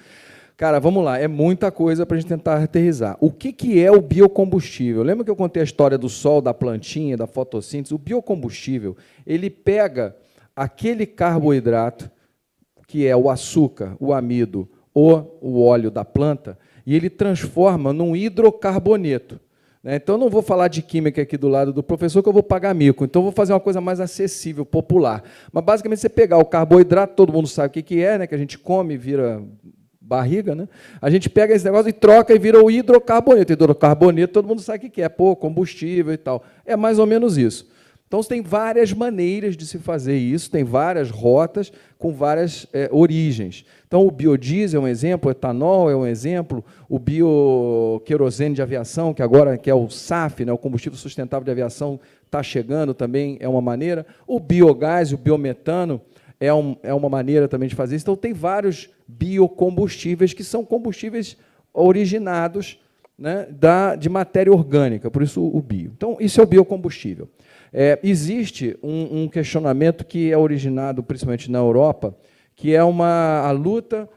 Cara, vamos lá. É muita coisa para a gente tentar aterrissar. O que é o biocombustível? Lembra que eu contei a história do sol, da plantinha, da fotossíntese? O biocombustível, ele pega aquele carboidrato, que é o açúcar, o amido ou o óleo da planta, e ele transforma num hidrocarboneto. Então, eu não vou falar de química aqui do lado do professor, que eu vou pagar mico. Então, eu vou fazer uma coisa mais acessível, popular. Mas, basicamente, você pegar o carboidrato, todo mundo sabe o que é, né? Que a gente come e vira barriga, né? A gente pega esse negócio e troca e vira o hidrocarboneto. Hidrocarboneto, todo mundo sabe o que é. Combustível e tal. É mais ou menos isso. Então, tem várias maneiras de se fazer isso, tem várias rotas com várias origens. Então, o biodiesel é um exemplo, o etanol é um exemplo, o bioquerosene de aviação, que agora é o SAF, né, o combustível sustentável de aviação, está chegando também, é uma maneira. O biogás, o biometano, é uma maneira também de fazer isso. Então, tem vários biocombustíveis que são combustíveis originados, né, de matéria orgânica, por isso o bio. Então, isso é o biocombustível. Existe um questionamento que é originado principalmente na Europa, que é a luta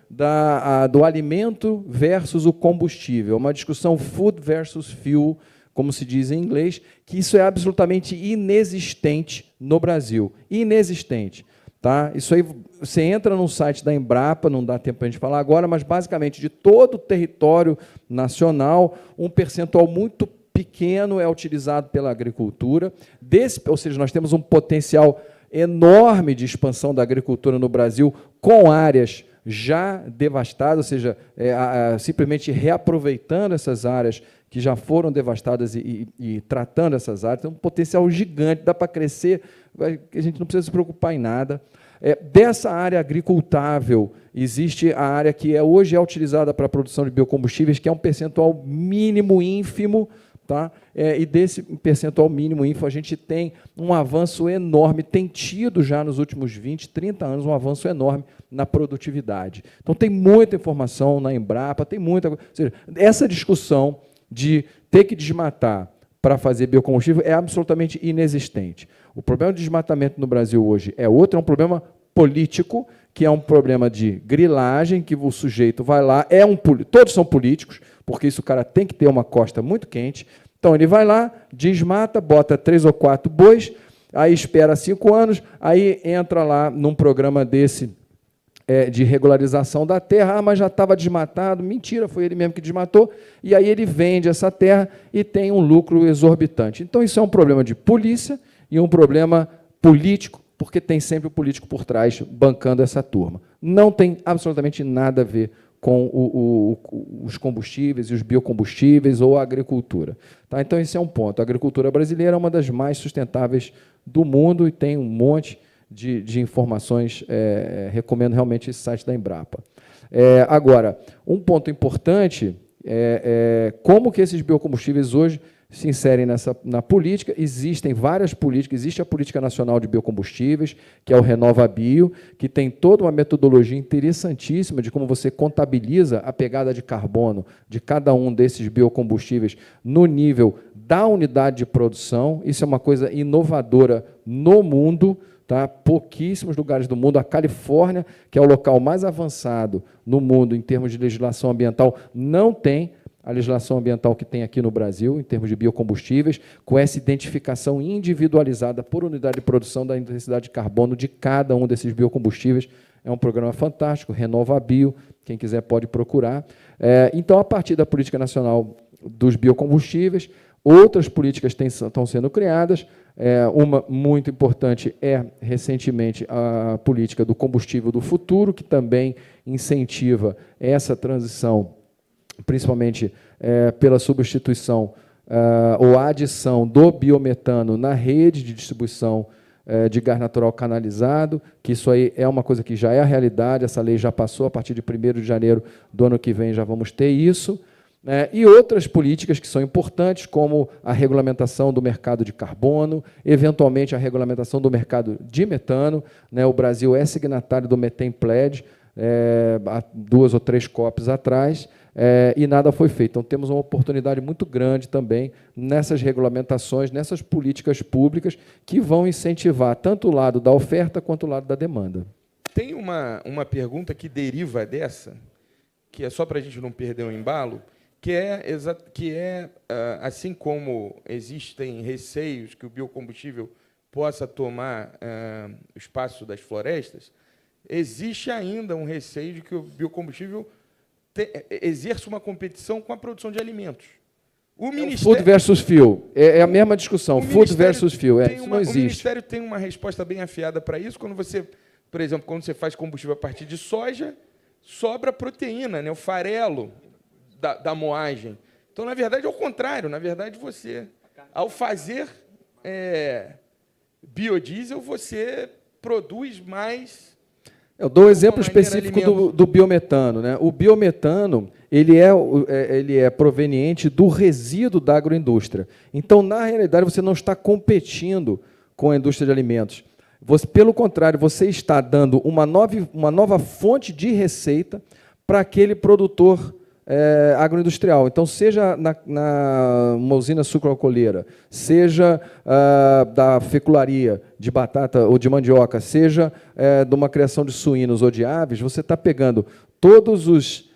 do alimento versus o combustível, uma discussão food versus fuel, como se diz em inglês, que isso é absolutamente inexistente no Brasil. Inexistente. Tá? Isso aí, você entra no site da Embrapa, não dá tempo para a gente falar agora, mas, basicamente, de todo o território nacional, um percentual muito pequeno é utilizado pela agricultura. Ou seja, nós temos um potencial enorme de expansão da agricultura no Brasil, com áreas já devastadas, ou seja, simplesmente reaproveitando essas áreas que já foram devastadas e tratando essas áreas. Tem um potencial gigante, dá para crescer, a gente não precisa se preocupar em nada. Dessa área agricultável, existe a área que hoje é utilizada para a produção de biocombustíveis, que é um percentual mínimo ínfimo, tá? E desse percentual mínimo ínfimo, a gente tem um avanço enorme, tem tido já nos últimos 20, 30 anos um avanço enorme na produtividade. Então, tem muita informação na Embrapa, tem muita coisa. Ou seja, essa discussão de ter que desmatar para fazer biocombustível é absolutamente inexistente. O problema do desmatamento no Brasil hoje é outro, é um problema político, que é um problema de grilagem, que o sujeito vai lá, todos são políticos, porque isso o cara tem que ter uma costa muito quente. Então, ele vai lá, desmata, bota 3 ou 4 bois, aí espera 5 anos, aí entra lá num programa desse de regularização da terra, mas já estava desmatado, mentira, foi ele mesmo que desmatou, e aí ele vende essa terra e tem um lucro exorbitante. Então, isso é um problema de polícia e um problema político, porque tem sempre o político por trás bancando essa turma. Não tem absolutamente nada a ver com os combustíveis e os biocombustíveis ou a agricultura. Tá? Então, esse é um ponto. A agricultura brasileira é uma das mais sustentáveis do mundo e tem um monte de informações. Recomendo realmente esse site da Embrapa. Agora, um ponto importante é como que esses biocombustíveis hoje se inserem na política. Existem várias políticas, existe a Política Nacional de Biocombustíveis, que é o RenovaBio, que tem toda uma metodologia interessantíssima de como você contabiliza a pegada de carbono de cada um desses biocombustíveis no nível da unidade de produção. Isso é uma coisa inovadora no mundo. Tá? Pouquíssimos lugares do mundo. A Califórnia, que é o local mais avançado no mundo em termos de legislação ambiental, não tem a legislação ambiental que tem aqui no Brasil, em termos de biocombustíveis, com essa identificação individualizada por unidade de produção da intensidade de carbono de cada um desses biocombustíveis. É um programa fantástico, RenovaBio, quem quiser pode procurar. Então, a partir da Política Nacional dos Biocombustíveis, outras políticas estão sendo criadas. Uma muito importante recentemente, a política do combustível do futuro, que também incentiva essa transição, principalmente pela substituição ou adição do biometano na rede de distribuição de gás natural canalizado, que isso aí é uma coisa que já é a realidade, essa lei já passou, a partir de 1º de janeiro do ano que vem já vamos ter isso. E outras políticas que são importantes, como a regulamentação do mercado de carbono, eventualmente a regulamentação do mercado de metano. O Brasil é signatário do Methane Pledge, há 2 ou 3 COPs atrás, e nada foi feito. Então, temos uma oportunidade muito grande também nessas regulamentações, nessas políticas públicas que vão incentivar tanto o lado da oferta quanto o lado da demanda. Tem uma pergunta que deriva dessa, que é só para a gente não perder o embalo, que é assim como existem receios que o biocombustível possa tomar o espaço das florestas, existe ainda um receio de que o biocombustível exerça uma competição com a produção de alimentos. Food versus fuel. É a mesma discussão, food versus fuel. Isso não existe. O Ministério tem uma resposta bem afiada para isso. Quando você, por exemplo, quando você faz combustível a partir de soja, sobra proteína, o farelo da moagem. Então, na verdade, é o contrário. Na verdade, você, ao fazer biodiesel, você produz mais. Eu dou um exemplo específico do biometano. O biometano ele é proveniente do resíduo da agroindústria. Então, na realidade, você não está competindo com a indústria de alimentos. Pelo contrário, você está dando uma nova fonte de receita para aquele produtor agroindustrial. Então, seja numa usina sucroalcooleira, seja da fecularia de batata ou de mandioca, seja de uma criação de suínos ou de aves, você está pegando todos os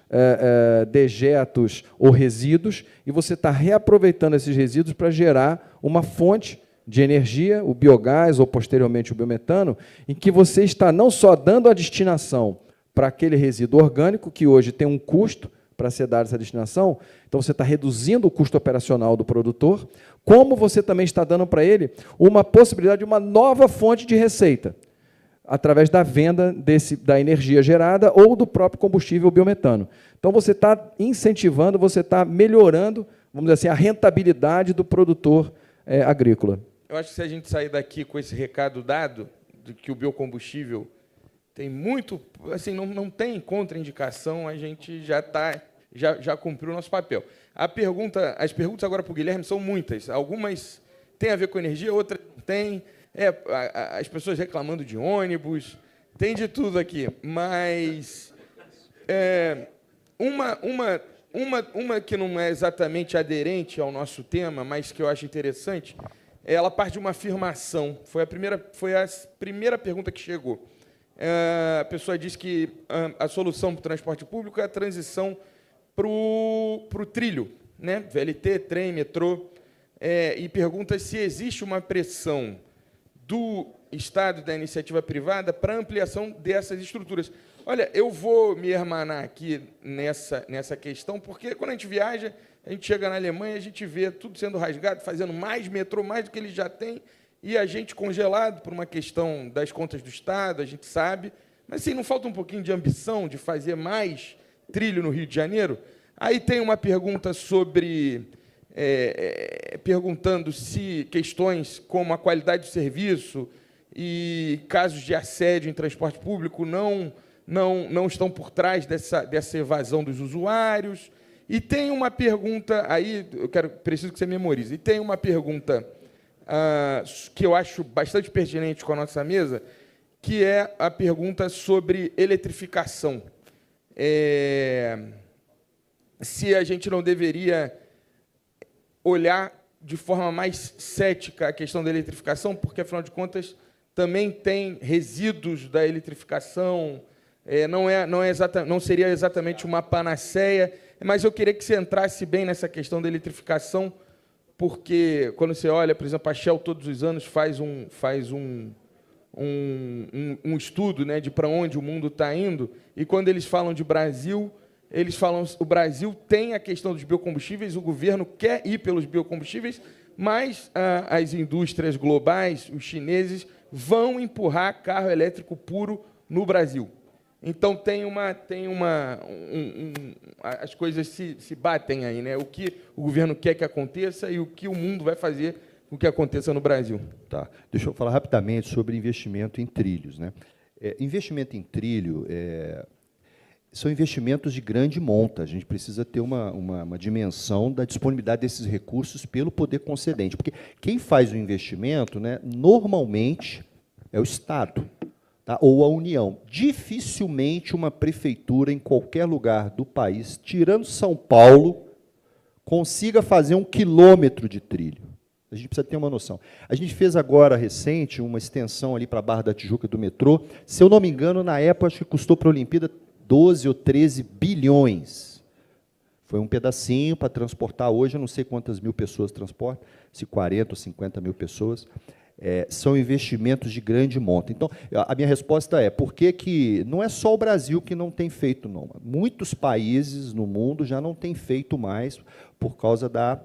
dejetos ou resíduos e você está reaproveitando esses resíduos para gerar uma fonte de energia, o biogás ou, posteriormente, o biometano, em que você está não só dando a destinação para aquele resíduo orgânico, que hoje tem um custo para ser dado essa destinação, então você está reduzindo o custo operacional do produtor, como você também está dando para ele uma possibilidade de uma nova fonte de receita, através da venda da energia gerada ou do próprio combustível biometano. Então, você está incentivando, você está melhorando, vamos dizer assim, a rentabilidade do produtor agrícola. Eu acho que se a gente sair daqui com esse recado dado, de que o biocombustível tem muito, assim, não tem contraindicação, a gente já cumpriu o nosso papel. As perguntas agora para o Guilherme são muitas. Algumas têm a ver com energia, outras não têm. As pessoas reclamando de ônibus, tem de tudo aqui. Mas uma que não é exatamente aderente ao nosso tema, mas que eu acho interessante, ela parte de uma afirmação. Foi a primeira pergunta que chegou. A pessoa diz que a solução para o transporte público é a transição para o trilho, né? VLT, trem, metrô, e pergunta se existe uma pressão do Estado, da iniciativa privada, para a ampliação dessas estruturas. Olha, eu vou me hermanar aqui nessa questão, porque quando a gente viaja, a gente chega na Alemanha, a gente vê tudo sendo rasgado, fazendo mais metrô, mais do que eles já têm, e a gente congelado por uma questão das contas do Estado, a gente sabe, mas assim, não falta um pouquinho de ambição de fazer mais trilho no Rio de Janeiro? Aí tem uma pergunta sobre... perguntando se questões como a qualidade do serviço e casos de assédio em transporte público não estão por trás dessa evasão dos usuários. E tem uma pergunta, aí preciso que você memorize, e tem uma pergunta que eu acho bastante pertinente com a nossa mesa, que é a pergunta sobre eletrificação. Se a gente não deveria olhar de forma mais cética a questão da eletrificação, porque, afinal de contas, também tem resíduos da eletrificação, não seria exatamente uma panaceia, mas eu queria que você entrasse bem nessa questão da eletrificação, porque, quando você olha, por exemplo, a Shell todos os anos faz um estudo, né, de para onde o mundo está indo, e quando eles falam de Brasil, eles falam que o Brasil tem a questão dos biocombustíveis, o governo quer ir pelos biocombustíveis, mas as indústrias globais, os chineses, vão empurrar carro elétrico puro no Brasil. Então, as coisas se batem aí, né? O que o governo quer que aconteça e o que o mundo vai fazer com que aconteça no Brasil. Tá. Deixa eu falar rapidamente sobre investimento em trilhos, né? Investimento em trilho são investimentos de grande monta. A gente precisa ter uma dimensão da disponibilidade desses recursos pelo poder concedente. Porque quem faz o investimento, né, normalmente, é o Estado, tá, ou a União. Dificilmente uma prefeitura, em qualquer lugar do país, tirando São Paulo, consiga fazer 1 quilômetro de trilho. A gente precisa ter uma noção. A gente fez agora, recente, uma extensão ali para a Barra da Tijuca do metrô. Se eu não me engano, na época, acho que custou para a Olimpíada 12 ou 13 bilhões. Foi um pedacinho para transportar hoje, eu não sei quantas mil pessoas transporta, se 40 ou 50 mil pessoas. São investimentos de grande monta. Então, a minha resposta é, por que não é só o Brasil que não tem feito, não. Muitos países no mundo já não têm feito mais por causa da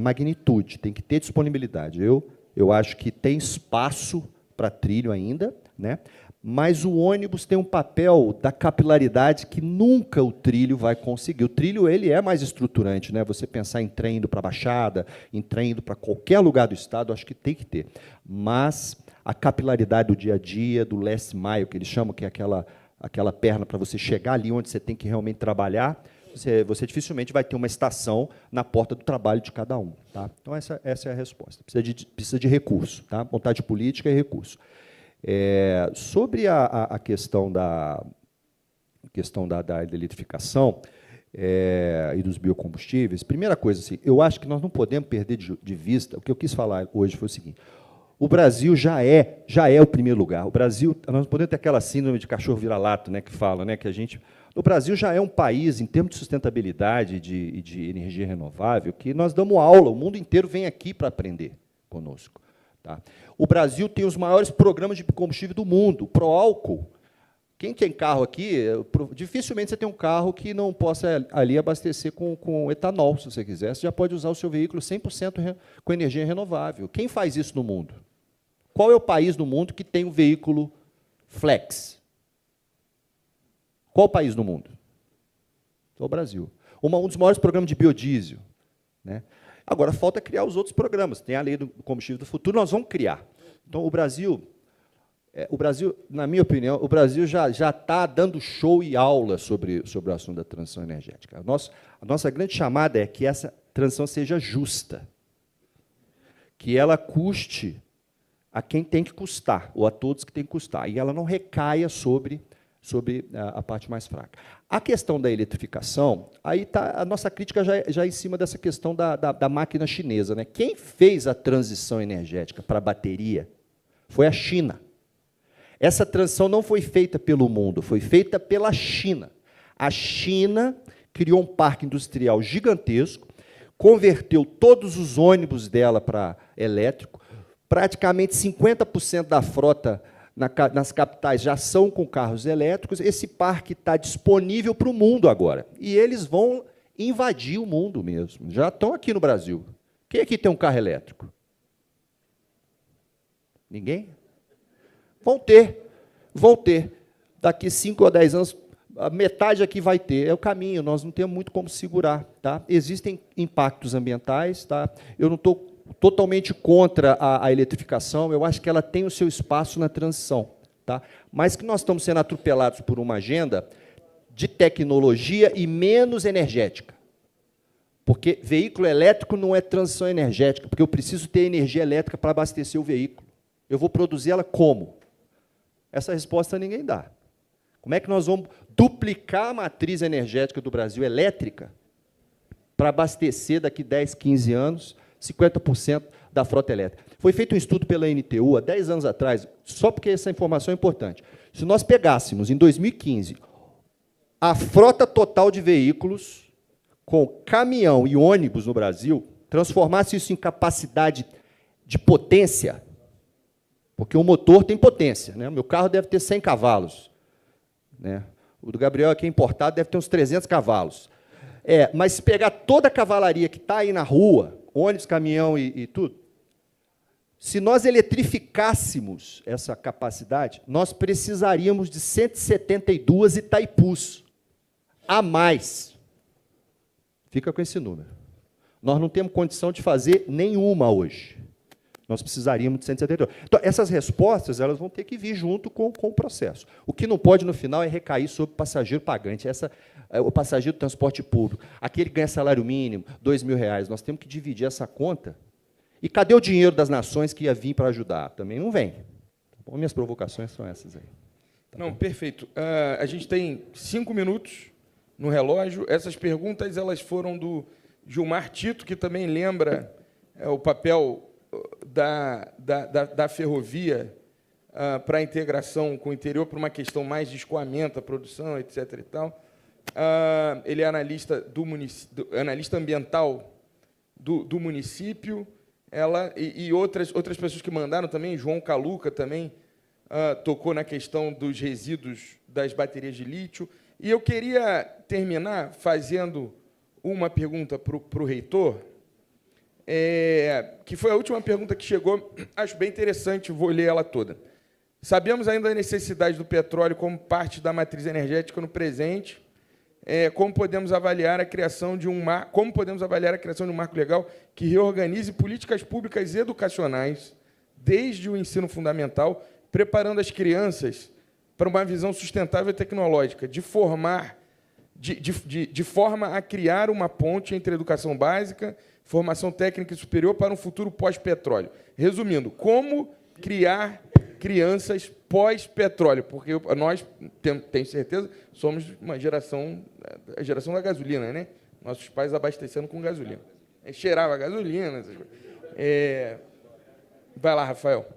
magnitude, tem que ter disponibilidade. Eu acho que tem espaço para trilho ainda, né? Mas o ônibus tem um papel da capilaridade que nunca o trilho vai conseguir. O trilho ele é mais estruturante, né? Você pensar em trem indo para a Baixada, em trem indo para qualquer lugar do estado, acho que tem que ter. Mas a capilaridade do dia a dia, do last mile, que eles chamam, que é aquela perna para você chegar ali onde você tem que realmente trabalhar, você dificilmente vai ter uma estação na porta do trabalho de cada um. Tá? Então, essa é a resposta. Precisa de recurso. Tá? Vontade política e recurso. Sobre a questão da eletrificação e dos biocombustíveis, primeira coisa, assim, eu acho que nós não podemos perder de vista, o que eu quis falar hoje foi o seguinte, o Brasil já é o primeiro lugar. O Brasil, nós não podemos ter aquela síndrome de cachorro vira-lata, né, que fala, né, que o Brasil já é um país, em termos de sustentabilidade e de energia renovável, que nós damos aula, o mundo inteiro vem aqui para aprender conosco. Tá? O Brasil tem os maiores programas de combustível do mundo. O Proálcool. Quem tem carro aqui, dificilmente você tem um carro que não possa ali abastecer com etanol, se você quiser. Você já pode usar o seu veículo 100% com energia renovável. Quem faz isso no mundo? Qual é o país no mundo que tem um veículo flex? Qual país no mundo? É o Brasil. Um dos maiores programas de biodiesel. Né? Agora, falta criar os outros programas. Tem a lei do combustível do futuro, nós vamos criar. Então, o Brasil, na minha opinião, o Brasil já está dando show e aula sobre o assunto da transição energética. A nossa grande chamada é que essa transição seja justa, que ela custe a quem tem que custar, ou a todos que tem que custar, e ela não recaia sobre a parte mais fraca. A questão da eletrificação, aí está a nossa crítica já em cima dessa questão da máquina chinesa. Né? Quem fez a transição energética para a bateria foi a China. Essa transição não foi feita pelo mundo, foi feita pela China. A China criou um parque industrial gigantesco, converteu todos os ônibus dela para elétrico, praticamente 50% da frota nas capitais já são com carros elétricos. Esse parque está disponível para o mundo agora. E eles vão invadir o mundo mesmo. Já estão aqui no Brasil. Quem aqui tem um carro elétrico? Ninguém? Vão ter. Daqui 5 ou 10 anos, a metade aqui vai ter. É o caminho, nós não temos muito como segurar. Tá? Existem impactos ambientais. Tá? Eu não estou totalmente contra a eletrificação, eu acho que ela tem o seu espaço na transição. Tá? Mas que nós estamos sendo atropelados por uma agenda de tecnologia e menos energética. Porque veículo elétrico não é transição energética, porque eu preciso ter energia elétrica para abastecer o veículo. Eu vou produzir ela como? Essa resposta ninguém dá. Como é que nós vamos duplicar a matriz energética do Brasil elétrica para abastecer, daqui 10, 15 anos, 50% da frota elétrica? Foi feito um estudo pela NTU, há 10 anos atrás, só porque essa informação é importante. Se nós pegássemos, em 2015, a frota total de veículos com caminhão e ônibus no Brasil, transformasse isso em capacidade de potência, porque o motor tem potência. Né? O meu carro deve ter 100 cavalos. Né? O do Gabriel, aqui importado, deve ter uns 300 cavalos. Mas se pegar toda a cavalaria que está aí na rua, ônibus, caminhão e tudo, se nós eletrificássemos essa capacidade, nós precisaríamos de 172 Itaipus a mais. Fica com esse número. Nós não temos condição de fazer nenhuma hoje. Nós precisaríamos de 172. Então, essas respostas elas vão ter que vir junto com o processo. O que não pode, no final, é recair sobre o passageiro pagante. O passageiro do transporte público, aquele que ganha salário mínimo, R$2.000. Nós temos que dividir essa conta. E cadê o dinheiro das nações que ia vir para ajudar? Também não vem. Bom, minhas provocações são essas aí. Não, perfeito. A gente tem 5 minutos no relógio. Essas perguntas elas foram do Gilmar Tito, que também lembra o papel da ferrovia para a integração com o interior, para uma questão mais de escoamento, a produção, etc. E tal. Ele é analista ambiental do município. Ela e outras pessoas que mandaram também, João Caluca também tocou na questão dos resíduos das baterias de lítio. E eu queria terminar fazendo uma pergunta para o reitor, que foi a última pergunta que chegou, acho bem interessante, vou ler ela toda. Sabemos ainda a necessidade do petróleo como parte da matriz energética no presente. Como podemos avaliar a criação de um marco legal que reorganize políticas públicas educacionais desde o ensino fundamental, preparando as crianças para uma visão sustentável e tecnológica, de forma a criar uma ponte entre educação básica, formação técnica e superior para um futuro pós-petróleo. Resumindo, como criar crianças pós-petróleo? Porque nós, tenho certeza, somos a geração da gasolina, né? Nossos pais abastecendo com gasolina. Cheirava gasolina, essas coisas. Vai lá, Rafael.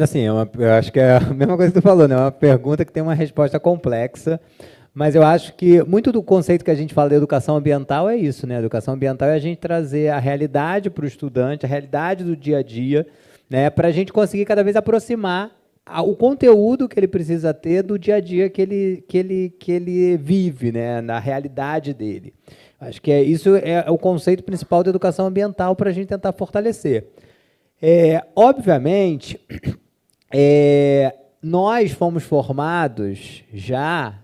Assim, eu acho que é a mesma coisa que tu falou, né? É uma pergunta que tem uma resposta complexa, mas eu acho que muito do conceito que a gente fala de educação ambiental é isso, né? A educação ambiental é a gente trazer a realidade para o estudante, a realidade do dia a dia, né, para a gente conseguir cada vez aproximar o conteúdo que ele precisa ter do dia a dia que ele vive, né, na realidade dele. Acho que isso é o conceito principal da educação ambiental para a gente tentar fortalecer. Obviamente, nós fomos formados já,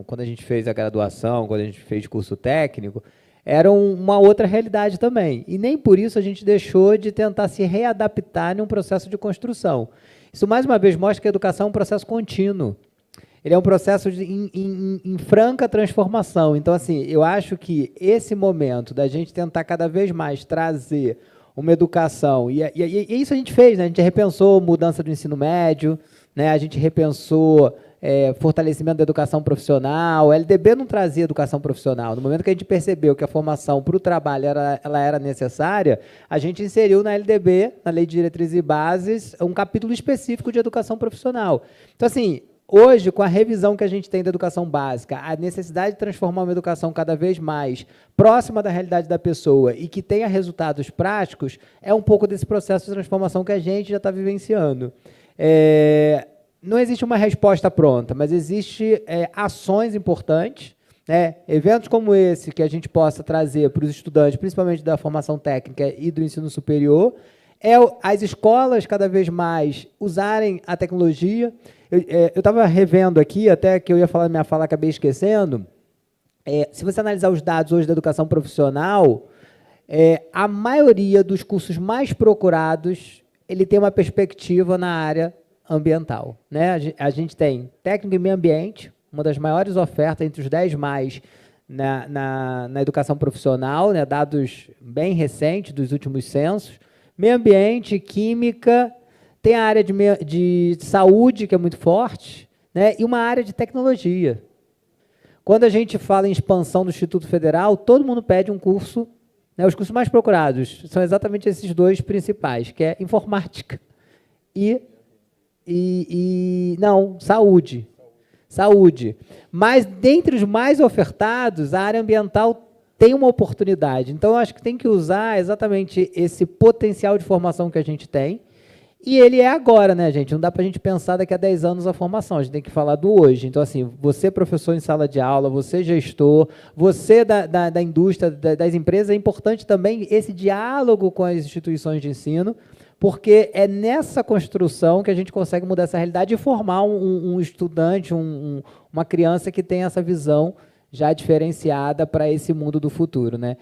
quando a gente fez a graduação, quando a gente fez curso técnico, era uma outra realidade também. E nem por isso a gente deixou de tentar se readaptar num processo de construção. Isso, mais uma vez, mostra que a educação é um processo contínuo. Ele é um processo em franca transformação. Então, assim, eu acho que esse momento da gente tentar cada vez mais trazer uma educação, e isso a gente fez, né? A gente repensou mudança do ensino médio, né? A gente repensou fortalecimento da educação profissional. A LDB não trazia educação profissional. No momento que a gente percebeu que a formação para o trabalho ela era necessária, a gente inseriu na LDB, na Lei de Diretrizes e Bases, um capítulo específico de educação profissional. Então, assim, hoje, com a revisão que a gente tem da educação básica, a necessidade de transformar uma educação cada vez mais próxima da realidade da pessoa e que tenha resultados práticos, é um pouco desse processo de transformação que a gente já está vivenciando. Não existe uma resposta pronta, mas existem ações importantes, né? Eventos como esse que a gente possa trazer para os estudantes, principalmente da formação técnica e do ensino superior, as escolas cada vez mais usarem a tecnologia. Eu estava revendo aqui, até que eu ia falar na minha fala, acabei esquecendo. Se você analisar os dados hoje da educação profissional, a maioria dos cursos mais procurados, ele tem uma perspectiva na área ambiental, né? A gente tem técnico em meio ambiente, uma das maiores ofertas, entre os 10 mais na educação profissional, né? Dados bem recentes dos últimos censos. Meio ambiente, química, tem a área de saúde, que é muito forte, né? E uma área de tecnologia. Quando a gente fala em expansão do Instituto Federal, todo mundo pede um curso, né? Os cursos mais procurados são exatamente esses dois principais, que é informática não, saúde. Saúde. Mas, dentre os mais ofertados, a área ambiental tem uma oportunidade. Então, eu acho que tem que usar exatamente esse potencial de formação que a gente tem. E ele é agora, né, gente? Não dá para a gente pensar daqui a 10 anos a formação. A gente tem que falar do hoje. Então, assim, você professor em sala de aula, você gestor, você da indústria, das empresas, é importante também esse diálogo com as instituições de ensino, porque é nessa construção que a gente consegue mudar essa realidade e formar um estudante, uma criança que tem essa visão já diferenciada para esse mundo do futuro, né?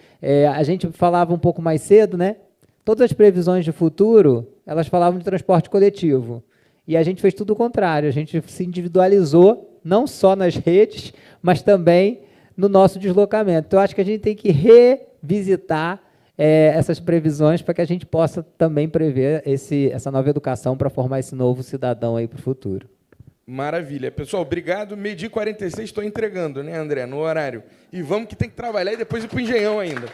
A gente falava um pouco mais cedo, né? Todas as previsões de futuro, elas falavam de transporte coletivo. E a gente fez tudo o contrário, a gente se individualizou, não só nas redes, mas também no nosso deslocamento. Então, eu acho que a gente tem que revisitar essas previsões para que a gente possa também prever essa nova educação para formar esse novo cidadão aí para o futuro. Maravilha. Pessoal, obrigado. 12h46, estou entregando, né, André, no horário. E vamos que tem que trabalhar e depois ir para o Engenhão ainda.